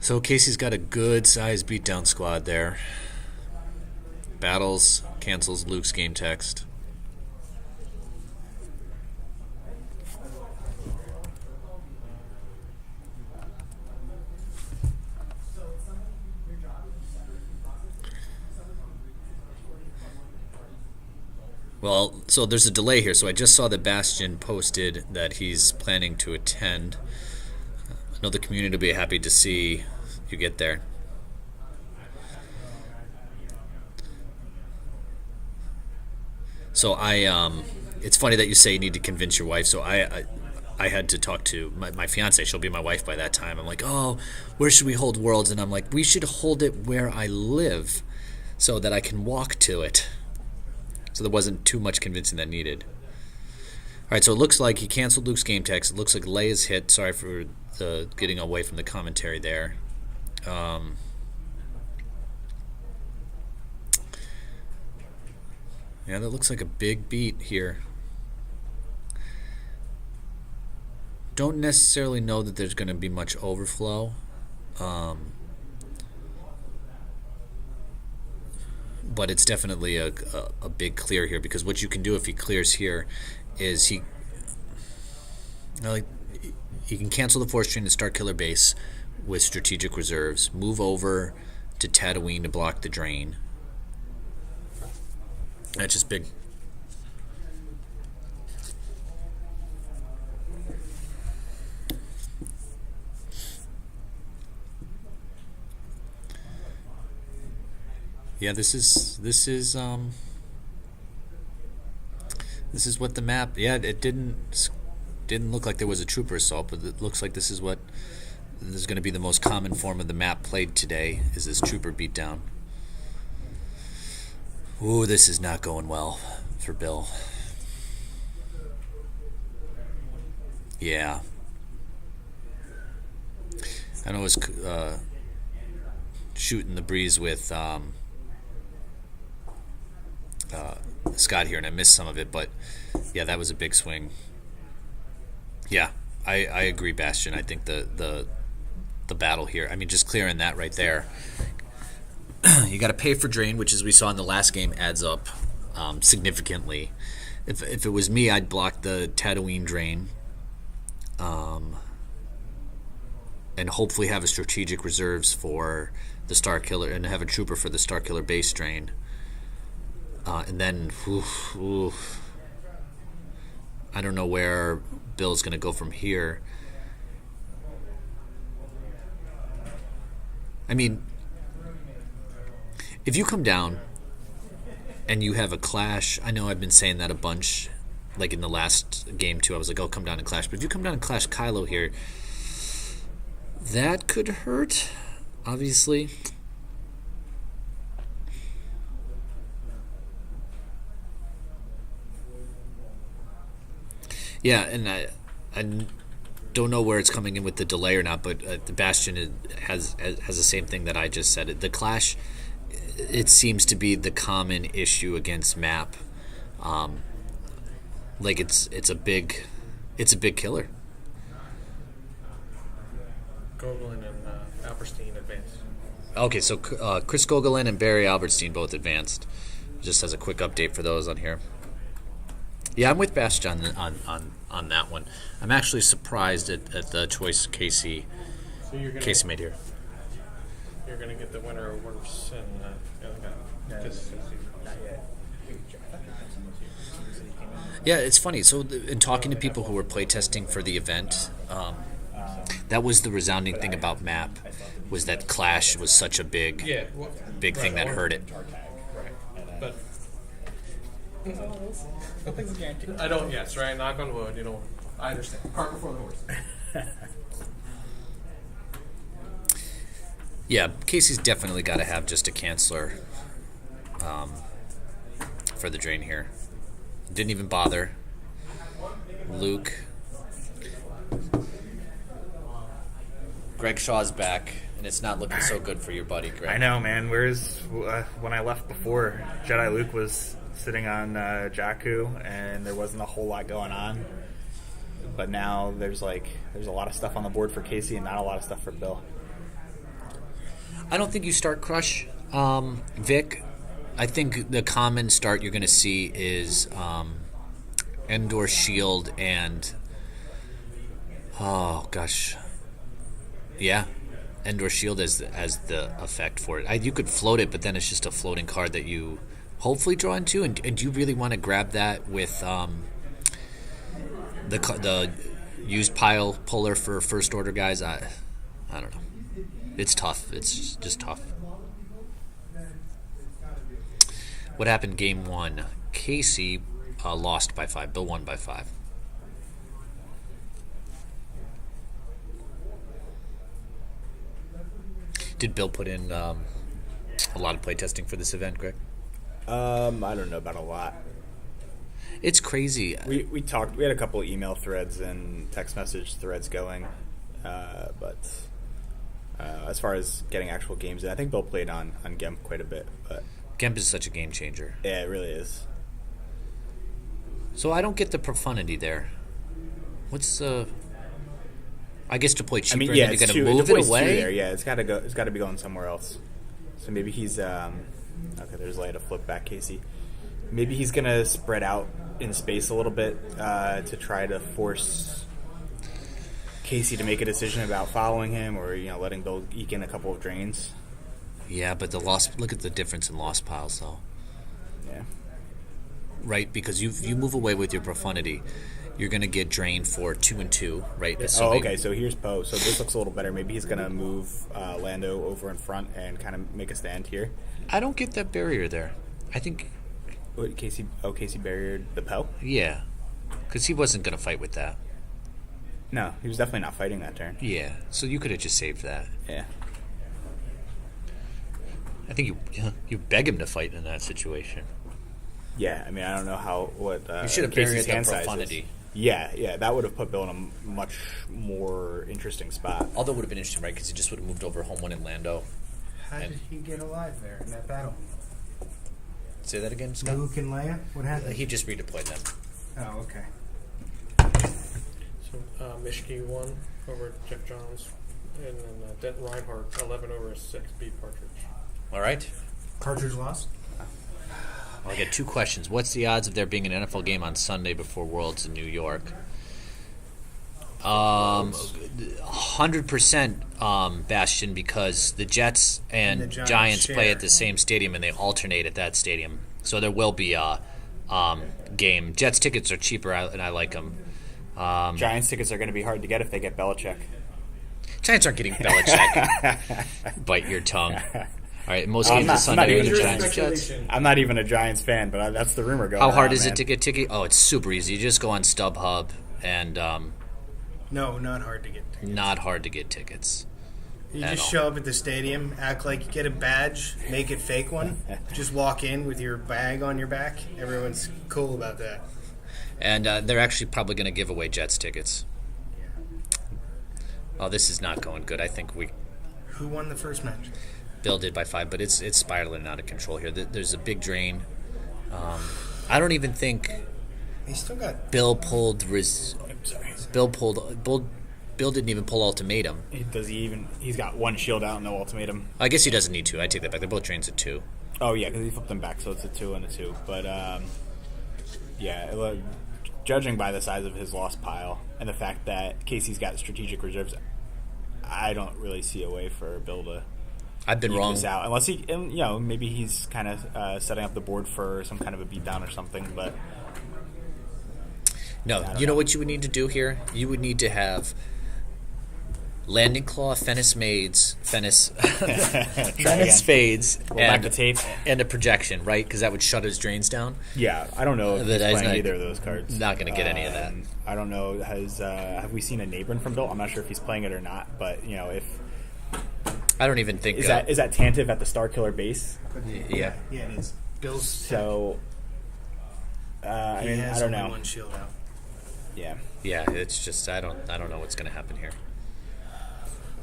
So Casey's got a good-sized beatdown squad there. Battles, cancels Luke's game text. Well, so there's a delay here. So I just saw that Bastion posted that he's planning to attend. I know the community will be happy to see you get there. So it's funny that you say you need to convince your wife. So I had to talk to my fiance. She'll be my wife by that time. I'm like, oh, where should we hold Worlds? And I'm like, we should hold it where I live so that I can walk to it. So there wasn't too much convincing that needed. All right, so it looks like he canceled Luke's game text. It looks like Leia's hit. Sorry for the getting away from the commentary there. Yeah, that looks like a big beat here. Don't necessarily know that there's going to be much overflow. But it's definitely a big clear here, because what you can do if he clears here is he can cancel the Force Train to start Killer Base with strategic reserves, move over to Tatooine to block the drain. That's just big. Yeah, this is This is what the map. Yeah, it didn't look like there was a trooper assault, but it looks like this is going to be the most common form of the map played today. Is this trooper beatdown? Ooh, this is not going well for Bill. Yeah. I know I was shooting the breeze with Scott here, and I missed some of it, but yeah, that was a big swing. Yeah, I agree, Bastion. I think the battle here, I mean, just clearing that right there. You got to pay for drain, which, as we saw in the last game, adds up significantly. If it was me, I'd block the Tatooine drain, and hopefully have a strategic reserves for the Star Killer, and have a trooper for the Star Killer base drain. And then, I don't know where Bill's going to go from here. I mean, if you come down and you have a clash, I know I've been saying that a bunch, like in the last game too. I was like, oh, come down and clash. But if you come down and clash Kylo here, that could hurt, obviously. Yeah, and I don't know where it's coming in with the delay or not, but the Bastion has the same thing that I just said. The clash, it seems to be the common issue against map. Like it's a big killer.
Gogolin and Alberstein advanced.
Okay, so Chris Gogolin and Barry Albertstein both advanced. Just as a quick update for those on here. Yeah, I'm with Bastion on that one. I'm actually surprised at the choice Casey made here.
You're gonna get the winner or worse, and the other guy.
Not yet.
Yeah, it's funny. So, in talking to people who were playtesting for the event, that was the resounding thing about map, was that clash was such a big thing that hurt it.
Right. But nothing's guaranteed. I don't. Yes, right. Knock on wood. You know, I understand. Cart before the horse.
Yeah, Casey's definitely got to have just a canceller for the drain here. Didn't even bother. Luke. Greg Shaw's back, and it's not looking so good for your buddy, Greg.
I know, man. Where's when I left before, Jedi Luke was sitting on Jakku, and there wasn't a whole lot going on. But now there's a lot of stuff on the board for Casey, and not a lot of stuff for Bill.
I don't think you start Crush, Vic. I think the common start you're going to see is Endor Shield and Endor Shield as the effect for it. You could float it, but then it's just a floating card that you hopefully draw into. And do you really want to grab that with the used pile puller for first order guys? I don't know. It's tough. It's just tough. What happened game 1? Casey lost by 5. Bill won by 5. Did Bill put in a lot of playtesting for this event, Greg?
I don't know about a lot.
It's crazy.
We talked. We had a couple of email threads and text message threads going, but as far as getting actual games in, I think Bill played on Gemp quite a bit. But
Gemp is such a game changer.
Yeah, it really is.
So I don't get the profundity there. What's I guess to play cheaper,
I mean, yeah,
and you're
it's
going to move it away.
There. Yeah, it's got to go. It's got to be going somewhere else. So maybe he's okay. There's light to flip back, Casey. Maybe he's going to spread out in space a little bit to try to force Casey to make a decision about following him, or letting Bill eke in a couple of drains.
Yeah, but look at the difference in lost piles, though.
Yeah.
Right, because you move away with your profundity, you're going to get drained for 2 and 2, right?
Oh, okay. So here's Poe. So this looks a little better. Maybe he's going to move Lando over in front and kind of make a stand here.
I don't get that barrier there. I think
What, Casey? Oh, Casey barriered the Poe?
Yeah, because he wasn't going to fight with that.
No, he was definitely not fighting that turn.
Yeah, so you could have just saved that.
Yeah.
I think you beg him to fight in that situation.
Yeah, I mean, I don't know what
You should have
Casey's
buried the
hand size is.
profundity.
Yeah, that would have put Bill in a much more interesting spot.
Although it would have been interesting, right? Because he just would have moved over home one in Lando.
How did he get alive there in that battle?
Say that again, Scott?
Luke and Leia? What happened?
He just redeployed them.
Oh, okay.
So Mishke won over Jeff Johns, and then Denton Reinhardt 11 over 6 beat Partridge.
All right.
Partridge lost?
Well, I got 2 questions. What's the odds of there being an NFL game on Sunday before Worlds in New York? 100% Bastion, because the Jets and
And the Giants
Giants play
share.
at the same stadium and they alternate at that stadium. So there will be a game. Jets tickets are cheaper and I like them.
Giants tickets are going to be hard to get if they get Belichick.
Giants aren't getting Belichick. Bite your tongue. All right, most
I'm
games
not-
are Sunday
I'm not
are the
even
Giants
trying
Jets.
I'm not even a Giants fan, but that's the rumor going
How hard
around,
is
man.
it to get tickets? Oh, it's super easy. You just go on StubHub and
No, not hard to get tickets.
not hard to get tickets.
You
at
just
all.
show up at the stadium, act like you get a badge, make it fake one. Just walk in with your bag on your back. Everyone's cool about that.
And they're actually probably going to give away Jets tickets. Oh, this is not going good. I think
Who won the first match?
Bill did by 5, but it's spiraling out of control here. There's a big drain. I don't even think
He still got.
Bill pulled.
Sorry.
Bill didn't even pull ultimatum.
He's got one shield out, no ultimatum.
I guess he doesn't need to. I take that back. They're both drains at 2.
Oh, yeah, because he flipped them back, so it's a 2 and a 2. But, judging by the size of his lost pile and the fact that Casey's got strategic reserves, I don't really see a way for Bill to
I've been
eke
wrong.
this out. Unless maybe he's kind of setting up the board for some kind of a beatdown or something, but...
No,
I don't
you know
know.
what you would need to do here? You would need to have Landing Claw, Fennis Fades,
Roll back the tape.
and a projection, right? Because that would shut his drains down.
Yeah, I don't know if
But
he's
he's
playing
not-
either of those cards.
not gonna get any of that.
I don't know. Have we seen a Nabrin from Bill? I'm not sure if he's playing it or not, but if
I don't even think
is that Tantive at the Star Killer base?
yeah.
Yeah, it is. Bill's.
So I
He
mean,
has
I don't
only
know.
one shield out.
Yeah,
Yeah, it's just I don't know what's going to happen here.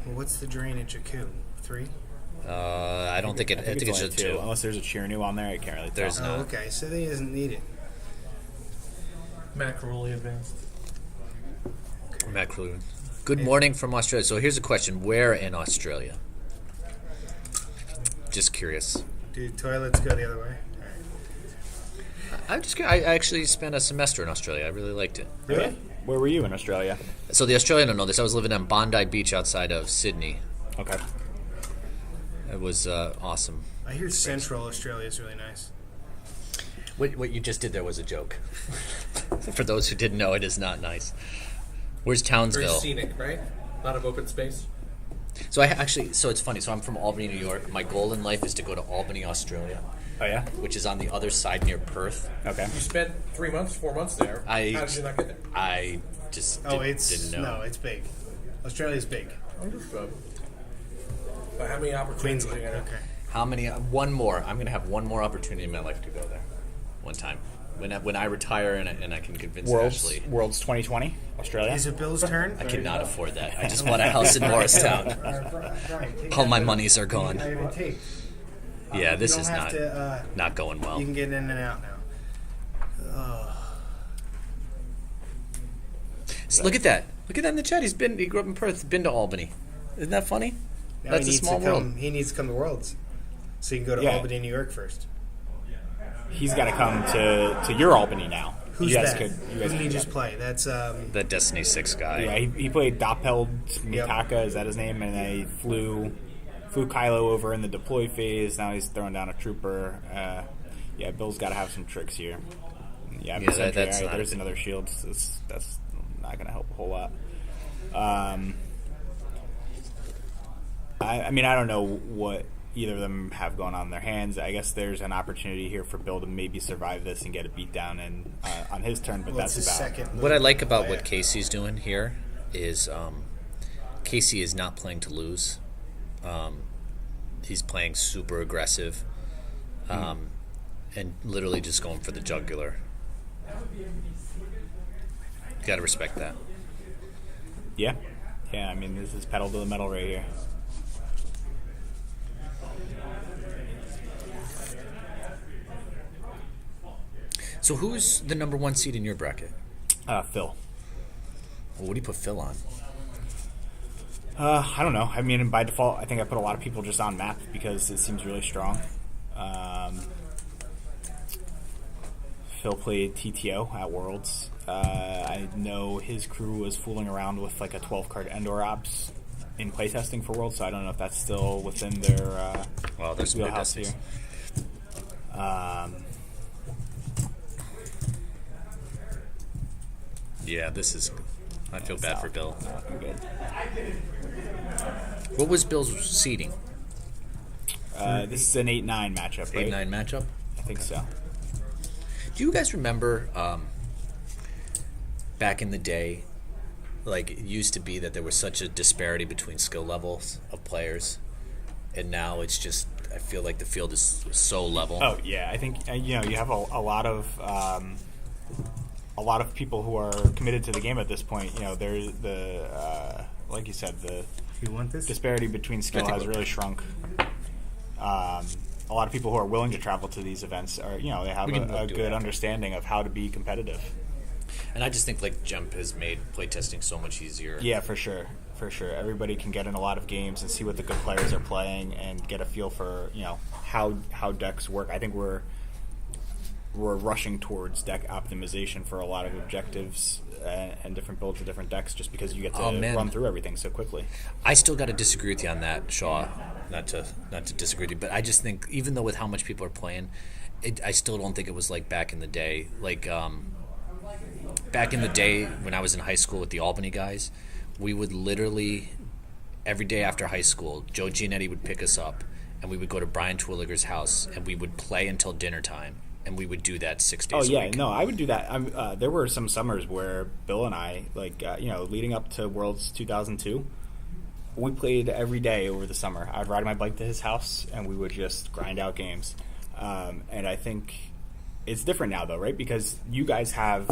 Well, what's the drain at Jakku? 3?
I don't think it. I think it's
only
just
2.
2.
Unless there's a Cheernew on there, I can't really tell.
There's
Oh,
not.
okay. So he doesn't need it.
Matt Caroli advanced.
Matt Kluge. Good morning from Australia. So here's a question: where in Australia? Just curious.
Do toilets go the other way?
I actually spent a semester in Australia. I really liked it.
Really? Where were you in Australia?
So the Australian don't know this. I was living on Bondi Beach outside of Sydney.
Okay.
It was awesome.
I hear Central Australia is really nice.
What you just did there was a joke. For those who didn't know, it is not nice. Where's
Very
Townsville?
scenic, right? A lot of open space.
So it's funny. So I'm from Albany, New York. My goal in life is to go to Albany, Australia,
Oh yeah.
which is on the other side near Perth.
Okay.
You spent 3 months, 4 months there. How did you not get there?
I just didn't know.
No, it's big. Australia's big.
Understood. But how many opportunities
Queensland.
are you gonna
Okay.
How many? One more. I'm gonna have one more opportunity in my life to go there. One time. When I retire and I can convince Ashley.
Worlds 2020 Australia.
Is it Bill's turn?
I cannot afford that. I just bought a house in Morristown. All my monies are gone.
I have it taped.
Yeah, this
You
is
don't have
not
to,
not going well.
You can get in and out now.
So look at that. Look at that in the chat. He grew up in Perth. Been to Albany. Isn't that funny?
Now
That's
he
a
needs
small
to come.
world.
He needs to come to Worlds, so you can go to
Yeah.
Albany, New York first.
He's got to come to your Albany now.
Who's
you guys
that?
Could, you
Who
guys
did he
could-
just play? That's
The Destiny 6 guy.
Yeah, he played Doppeld Mitaka, is that his name? And then he flew Kylo over in the deploy phase. Now he's throwing down a trooper. Yeah, Bill's got to have some tricks here. Yeah,
Yeah,
Sentry,
that's
all right,
not
there's
a-
another shield. That's not going to help a whole lot. I mean, I don't know what either of them have going on in their hands. I guess there's an opportunity here for Bill to maybe survive this and get a beat down on his turn, but that's about
What I like about what Casey's doing here is Casey is not playing to lose. He's playing super aggressive and literally just going for the jugular. You got to respect that.
Yeah. Yeah, I mean, this is pedal to the metal right here.
So who's the number one seed in your bracket?
Phil.
Well, what do you put Phil on?
I don't know. I mean, by default, I think I put a lot of people just on map because it seems really strong. Phil played TTO at Worlds. I know his crew was fooling around with like a 12-card Endor Ops in playtesting for Worlds, so I don't know if that's still within their
Well, there's some good
wheelhouse
distance.
here.
Yeah, this is. I feel bad for Bill.
I'm good.
What was Bill's seeding?
This is an 8-9 matchup, right?
8-9 matchup.
I think so.
Do you guys remember back in the day, like it used to be that there was such a disparity between skill levels of players, and now it's just I feel like the field is so level.
Oh yeah, I think you have a lot of people who are committed to the game at this point. You know, there's the like you said, the
You want this?
disparity between skill has really shrunk. A lot of people who are willing to travel to these events are, they have
We can
a
do it
good
after.
understanding of how to be competitive.
And I just think like Jump has made playtesting so much easier.
Yeah, for sure. Everybody can get in a lot of games and see what the good players are playing and get a feel for, how decks work. I think we're rushing towards deck optimization for a lot of objectives and different builds for different decks just because you get to run through everything so quickly.
I still got to disagree with you on that, Shaw. Not to disagree with you, but I just think even though with how much people are playing, I still don't think it was like back in the day. Like back in the day when I was in high school with the Albany guys, we would literally every day after high school, Joe Giannetti would pick us up, and we would go to Brian Twilliger's house, and we would play until dinner time. And we would do that 6 days a week.
No, I would do that. There were some summers where Bill and I, leading up to Worlds 2002, we played every day over the summer. I'd ride my bike to his house, and we would just grind out games. And I think it's different now, though, right? Because you guys have,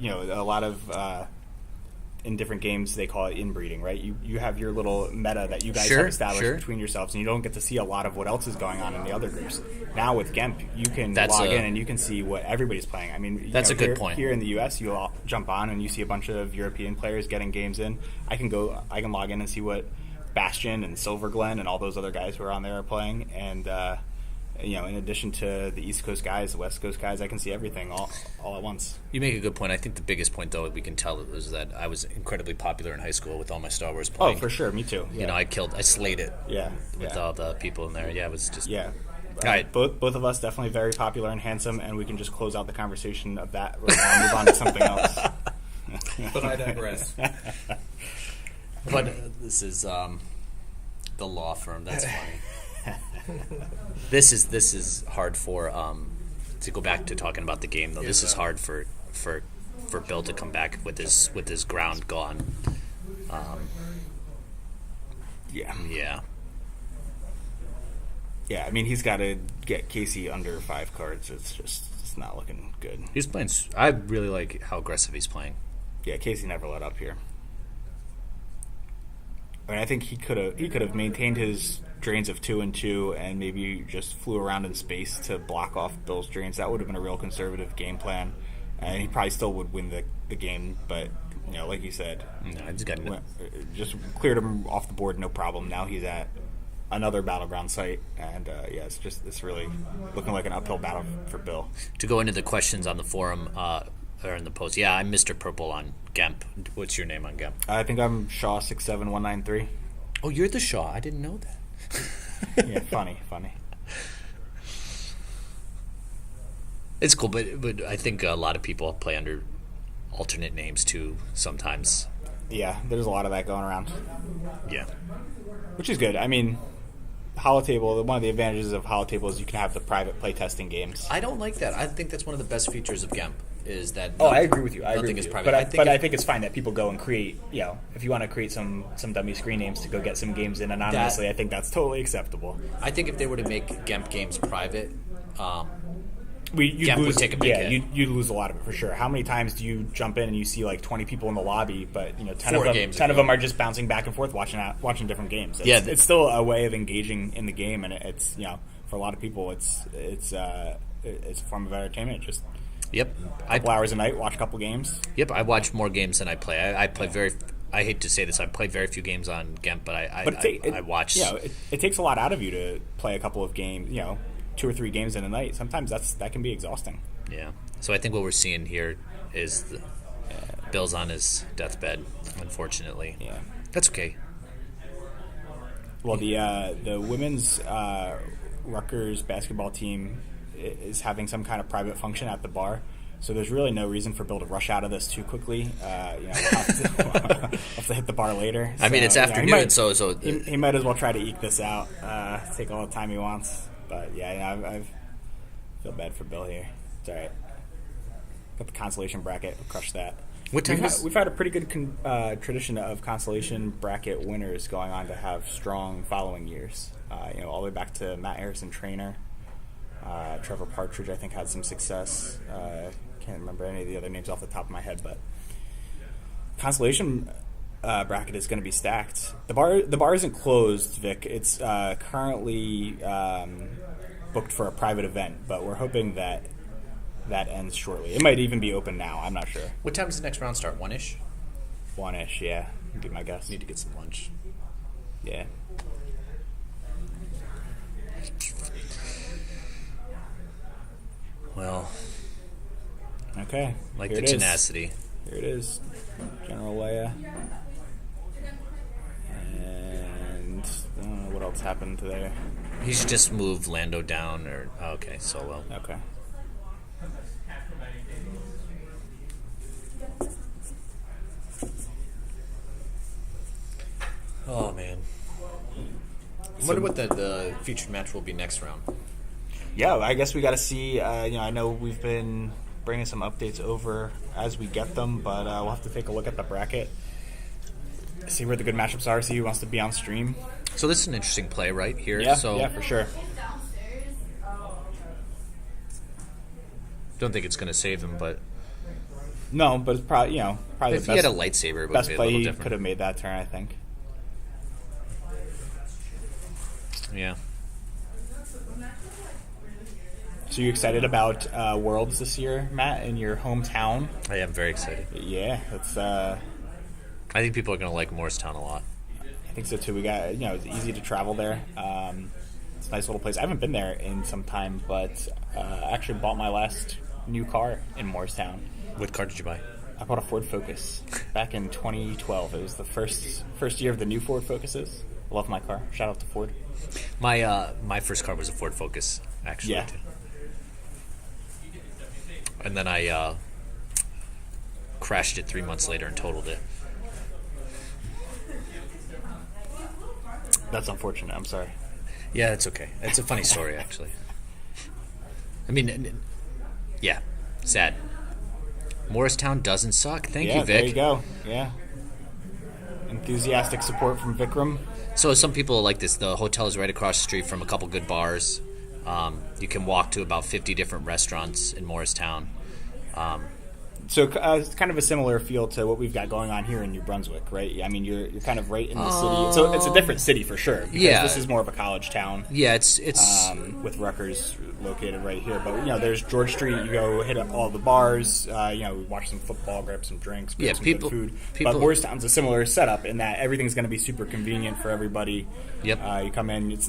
a lot of... in different games, they call it inbreeding, right? You have your little meta that you guys have established between yourselves, and you don't get to see a lot of what else is going on in the other groups. Now with GEMP, you can log in and you can see what everybody's playing. I mean,
that's a good point.
Here in the U.S., you all jump on and you see a bunch of European players getting games in. I can log in and see what Bastion and Silver Glen and all those other guys who are on there are playing, and in addition to the East Coast guys, the West Coast guys, I can see everything all at once.
You make a good point. I think the biggest point, though, we can tell is that I was incredibly popular in high school with all my Star Wars playing.
Oh, for sure. Me too. Yeah.
I slayed it.
Yeah.
With all the people in there. Yeah, it was just...
Yeah.
All right.
Both of us definitely very popular and handsome, and we can just close out the conversation of that right now and move on to something else.
But I digress.
But this is the law firm. That's funny. This is hard for to go back to talking about the game though. This is hard for Bill to come back with his ground gone. Yeah.
Yeah, I mean he's got to get Casey under 5 cards. It's not looking good.
He's playing. I really like how aggressive he's playing.
Yeah, Casey never let up here. I mean, I think he could have maintained his drains of 2 and 2, and maybe just flew around in space to block off Bill's drains. That would have been a real conservative game plan, and he probably still would win the game. But like you said,
No, I
just cleared him off the board, no problem. Now he's at another battleground site, and it's really looking like an uphill battle for Bill.
To go into the questions on the forum or in the post. Yeah, I'm Mr. Purple on Gemp. What's your name on Gemp?
I think I'm Shaw 67193.
Oh, you're the Shaw. I didn't know that.
Yeah, funny.
It's cool, but I think a lot of people play under alternate names too sometimes.
Yeah, there's a lot of that going around.
Yeah.
Which is good. I mean, Holotable, one of the advantages of Holotable is you can have the private playtesting games.
I don't like that. I think that's one of the best features of GEMP is that.
Oh, I agree with you.
Nothing is private.
But I think it's fine that people go and create. If you want to create some dummy screen names to go get some games in anonymously, I think that's totally acceptable.
I think if they were to make GEMP games private,
You'd
GEMP would
lose,
take a big hit.
You'd lose a lot of it for sure. How many times do you jump in and you see like 20 people in the lobby, but 10
4
of
games
them
ago.
are just bouncing back and forth watching different games.
Yeah,
It's still a way of engaging in the game, and it's for a lot of people it's a form of entertainment. Just
Yep.
a couple hours a night, watch a couple games.
Yep, I watch more games than I play. I play very. I hate to say this. I play very few games on GEMP, but I watch.
It takes a lot out of you to play a couple of games. 2 or 3 games in a night. Sometimes that can be exhausting.
Yeah. So I think what we're seeing here is Bill's on his deathbed. Unfortunately.
Yeah.
That's okay.
Well, the women's Rutgers basketball team is having some kind of private function at the bar. So there's really no reason for Bill to rush out of this too quickly. We'll have to hit the bar later.
I mean, it's afternoon, so
he might as well try to eke this out, take all the time he wants. But I feel bad for Bill here. It's all right. Got the consolation bracket. We'll crush that.
What time
We've had a pretty good tradition of consolation bracket winners going on to have strong following years. All the way back to Matt Harrison Trainer. Trevor Partridge, I think, had some success. Can't remember any of the other names off the top of my head, but consolation bracket is going to be stacked. The bar isn't closed, Vic. It's currently booked for a private event, but we're hoping that ends shortly. It might even be open now. I'm not sure.
what time does the next round start? 1-ish?
1-ish, yeah. Would be my guess.
Need to get some lunch.
Yeah.
Well,
Okay.
like
Here
the
it is.
tenacity.
Here it is. General Leia. And I don't know what else happened there.
He should just move Lando down, or Solo.
Okay.
Oh man. I wonder what the featured match will be next round.
Yeah, I guess we got to see. I know we've been bringing some updates over as we get them, but we'll have to take a look at the bracket, see where the good matchups are, see who wants to be on stream.
So this is an interesting play right here.
Yeah,
so
for sure.
don't think it's going to save him, but
No, but it's probably
if
the
he had a
best,
lightsaber, it would
best
be a
play
little
he
different.
could have made that turn, I think.
Yeah.
So you excited about Worlds this year, Matt, in your hometown?
I am very excited.
Yeah, it's.
I think people are going to like Morristown a lot.
I think so too. We got it's easy to travel there. It's a nice little place. I haven't been there in some time, but I actually bought my last new car in Morristown.
What car did you buy?
I bought a Ford Focus back in 2012. It was the first year of the new Ford Focuses. I love my car. Shout out to Ford.
My first car was a Ford Focus, actually.
Yeah.
Too. And then I crashed it 3 months later and totaled it.
That's unfortunate. I'm sorry.
Yeah, it's okay. It's a funny story, actually. I mean, yeah, sad. Morristown doesn't suck. Thank you, Vic.
There you go. Yeah. Enthusiastic support from Vikram.
So some people like this. The hotel is right across the street from a couple good bars. You can walk to about 50 different restaurants in Morristown.
So it's kind of a similar feel to what we've got going on here in New Brunswick, right? I mean, you're kind of right in the city. So it's a different city for sure. Because
Yeah.
this is more of a college town.
Yeah, it's
With Rutgers located right here, but there's George Street. You go hit up all the bars. We watch some football, grab some drinks, grab some
people-
good food.
people-
But Morristown's a similar setup in that everything's going to be super convenient for everybody.
Yep.
You come in, it's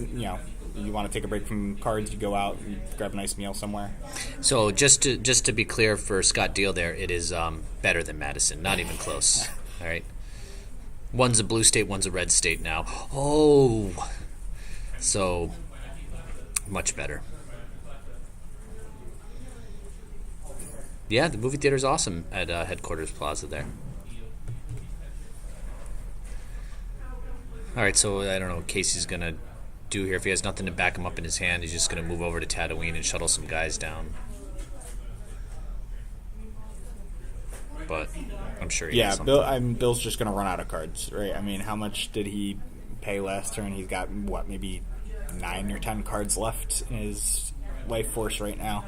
you want to take a break from cards, you go out and grab a nice meal somewhere.
So just to be clear for Scott Deal there, it is better than Madison. Not even close. All right. One's a blue state, one's a red state now. Oh. So much better. Yeah, the movie theater's awesome at Headquarters Plaza there. All right, so I don't know. Casey's going to do here. If he has nothing to back him up in his hand, he's just going to move over to Tatooine and shuttle some guys down. But I'm sure he has something.
Bill's just going to run out of cards, right? I mean, how much did he pay last turn? He's got, maybe 9 or 10 cards left in his life force right now.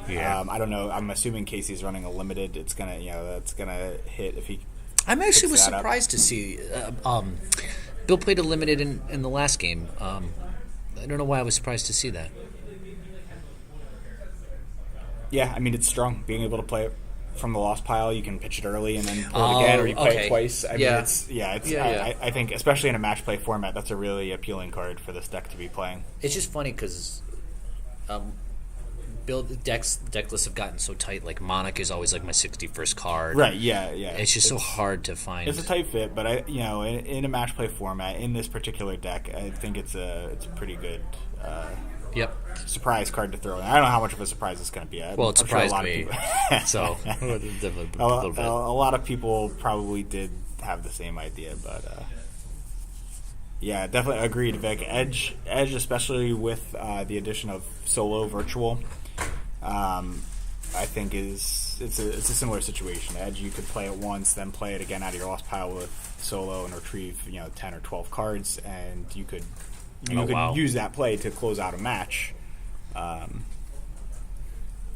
Yeah.
I don't know. I'm assuming Casey's running a limited. It's going to, that's going to hit if he...
I'm actually was
picks that up.
surprised to see Bill played a limited in the last game. I don't know why I was surprised to see that.
Yeah, I mean, it's strong. Being able to play it from the lost pile, you can pitch it early and then pull it again, or you play it twice. I mean, I think, especially in a match play format, that's a really appealing card for this deck to be playing.
It's just funny because deck lists have gotten so tight. Like Monarch is always like my 61st card.
Right, yeah.
It's just so hard to find.
It's a tight fit, but in a match play format, in this particular deck, I think it's a pretty good surprise card to throw in. I don't know how much of a surprise it's going to be.
Well, it surprised me. So
a lot of people probably did have the same idea, but yeah, definitely agreed, Vic. Edge, especially with the addition of Solo Virtual, I think it's a similar situation. Edge, you could play it once, then play it again out of your lost pile with Solo and retrieve 10 or 12 cards, and you could use that play to close out a match.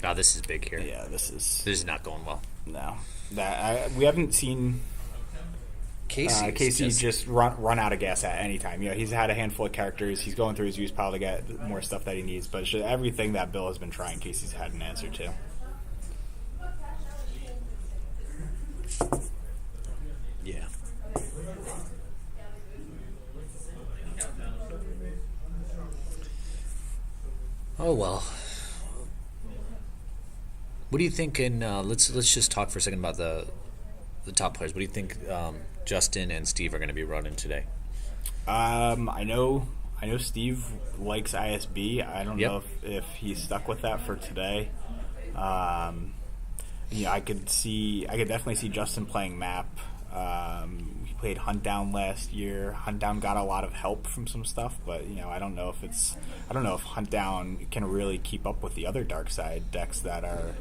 This is big here.
Yeah, this is
not going well.
No, we haven't seen Casey just run out of gas at any time. He's had a handful of characters. He's going through his use pile to get more stuff that he needs. But everything that Bill has been trying, Casey's had an answer to.
Yeah. Oh well. What do you think? Let's just talk for a second about the top players. What do you think Justin and Steve are going to be running today?
I know Steve likes ISB. I don't know if he's stuck with that for today. I could definitely see Justin playing map. He played Huntdown last year. Huntdown got a lot of help from some stuff, but I don't know if Huntdown can really keep up with the other Dark Side decks that are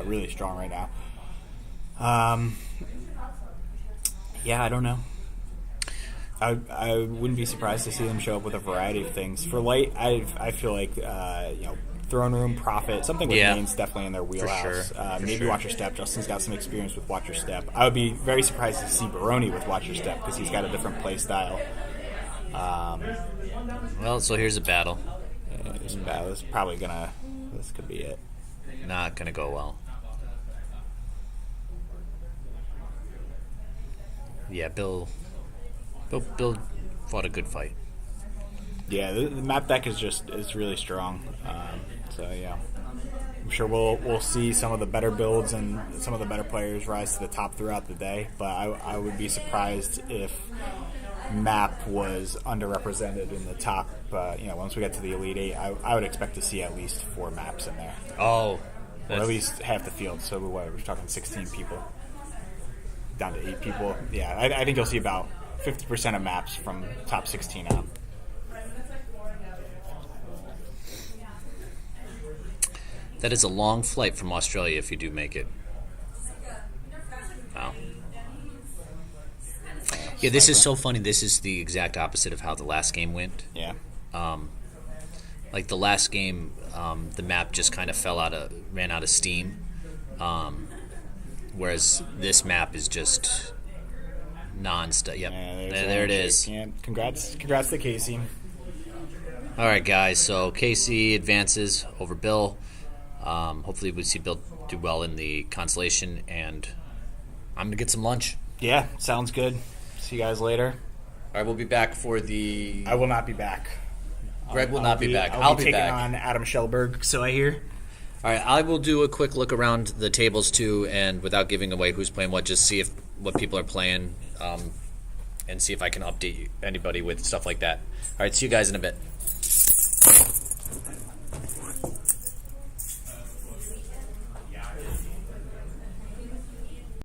really strong right now. I don't know. I wouldn't be surprised to see them show up with a variety of things. For light, I feel like Throne Room, Prophet, something with mains definitely in their wheelhouse. Maybe Watch Your Step. Justin's got some experience with Watch Your Step. I would be very surprised to see Baroni with Watch Your Step because he's got a different play style.
So here's a battle.
This could be it.
Not gonna go well. Yeah, Bill fought a good fight.
Yeah, the map deck is really strong. I'm sure we'll see some of the better builds and some of the better players rise to the top throughout the day. But I would be surprised if map was underrepresented in the top. Once we get to the Elite Eight, I would expect to see at least 4 maps in there.
Oh,
or at least half the field. So we're talking 16 people down to 8 people. Yeah, I think you'll see about 50% of maps from top 16 out.
That is a long flight from Australia if you do make it. Wow. Yeah, this is so funny. This is the exact opposite of how the last game went.
Yeah.
Like the last game, the map just kind of ran out of steam. Whereas this map is just non-stop. Yep, there it is.
Yeah. Congrats to Casey.
All right, guys. So Casey advances over Bill. Hopefully we see Bill do well in the consolation, and I'm gonna get some lunch.
Yeah, sounds good. See you guys later.
All right, we'll be back for the.
I will not be back.
Greg will not be back.
I'll be
taking
back on Adam Shellberg. So I hear.
All right, I will do a quick look around the tables too, and without giving away who's playing what, just see what people are playing, and see if I can update anybody with stuff like that. All right, see you guys in a bit.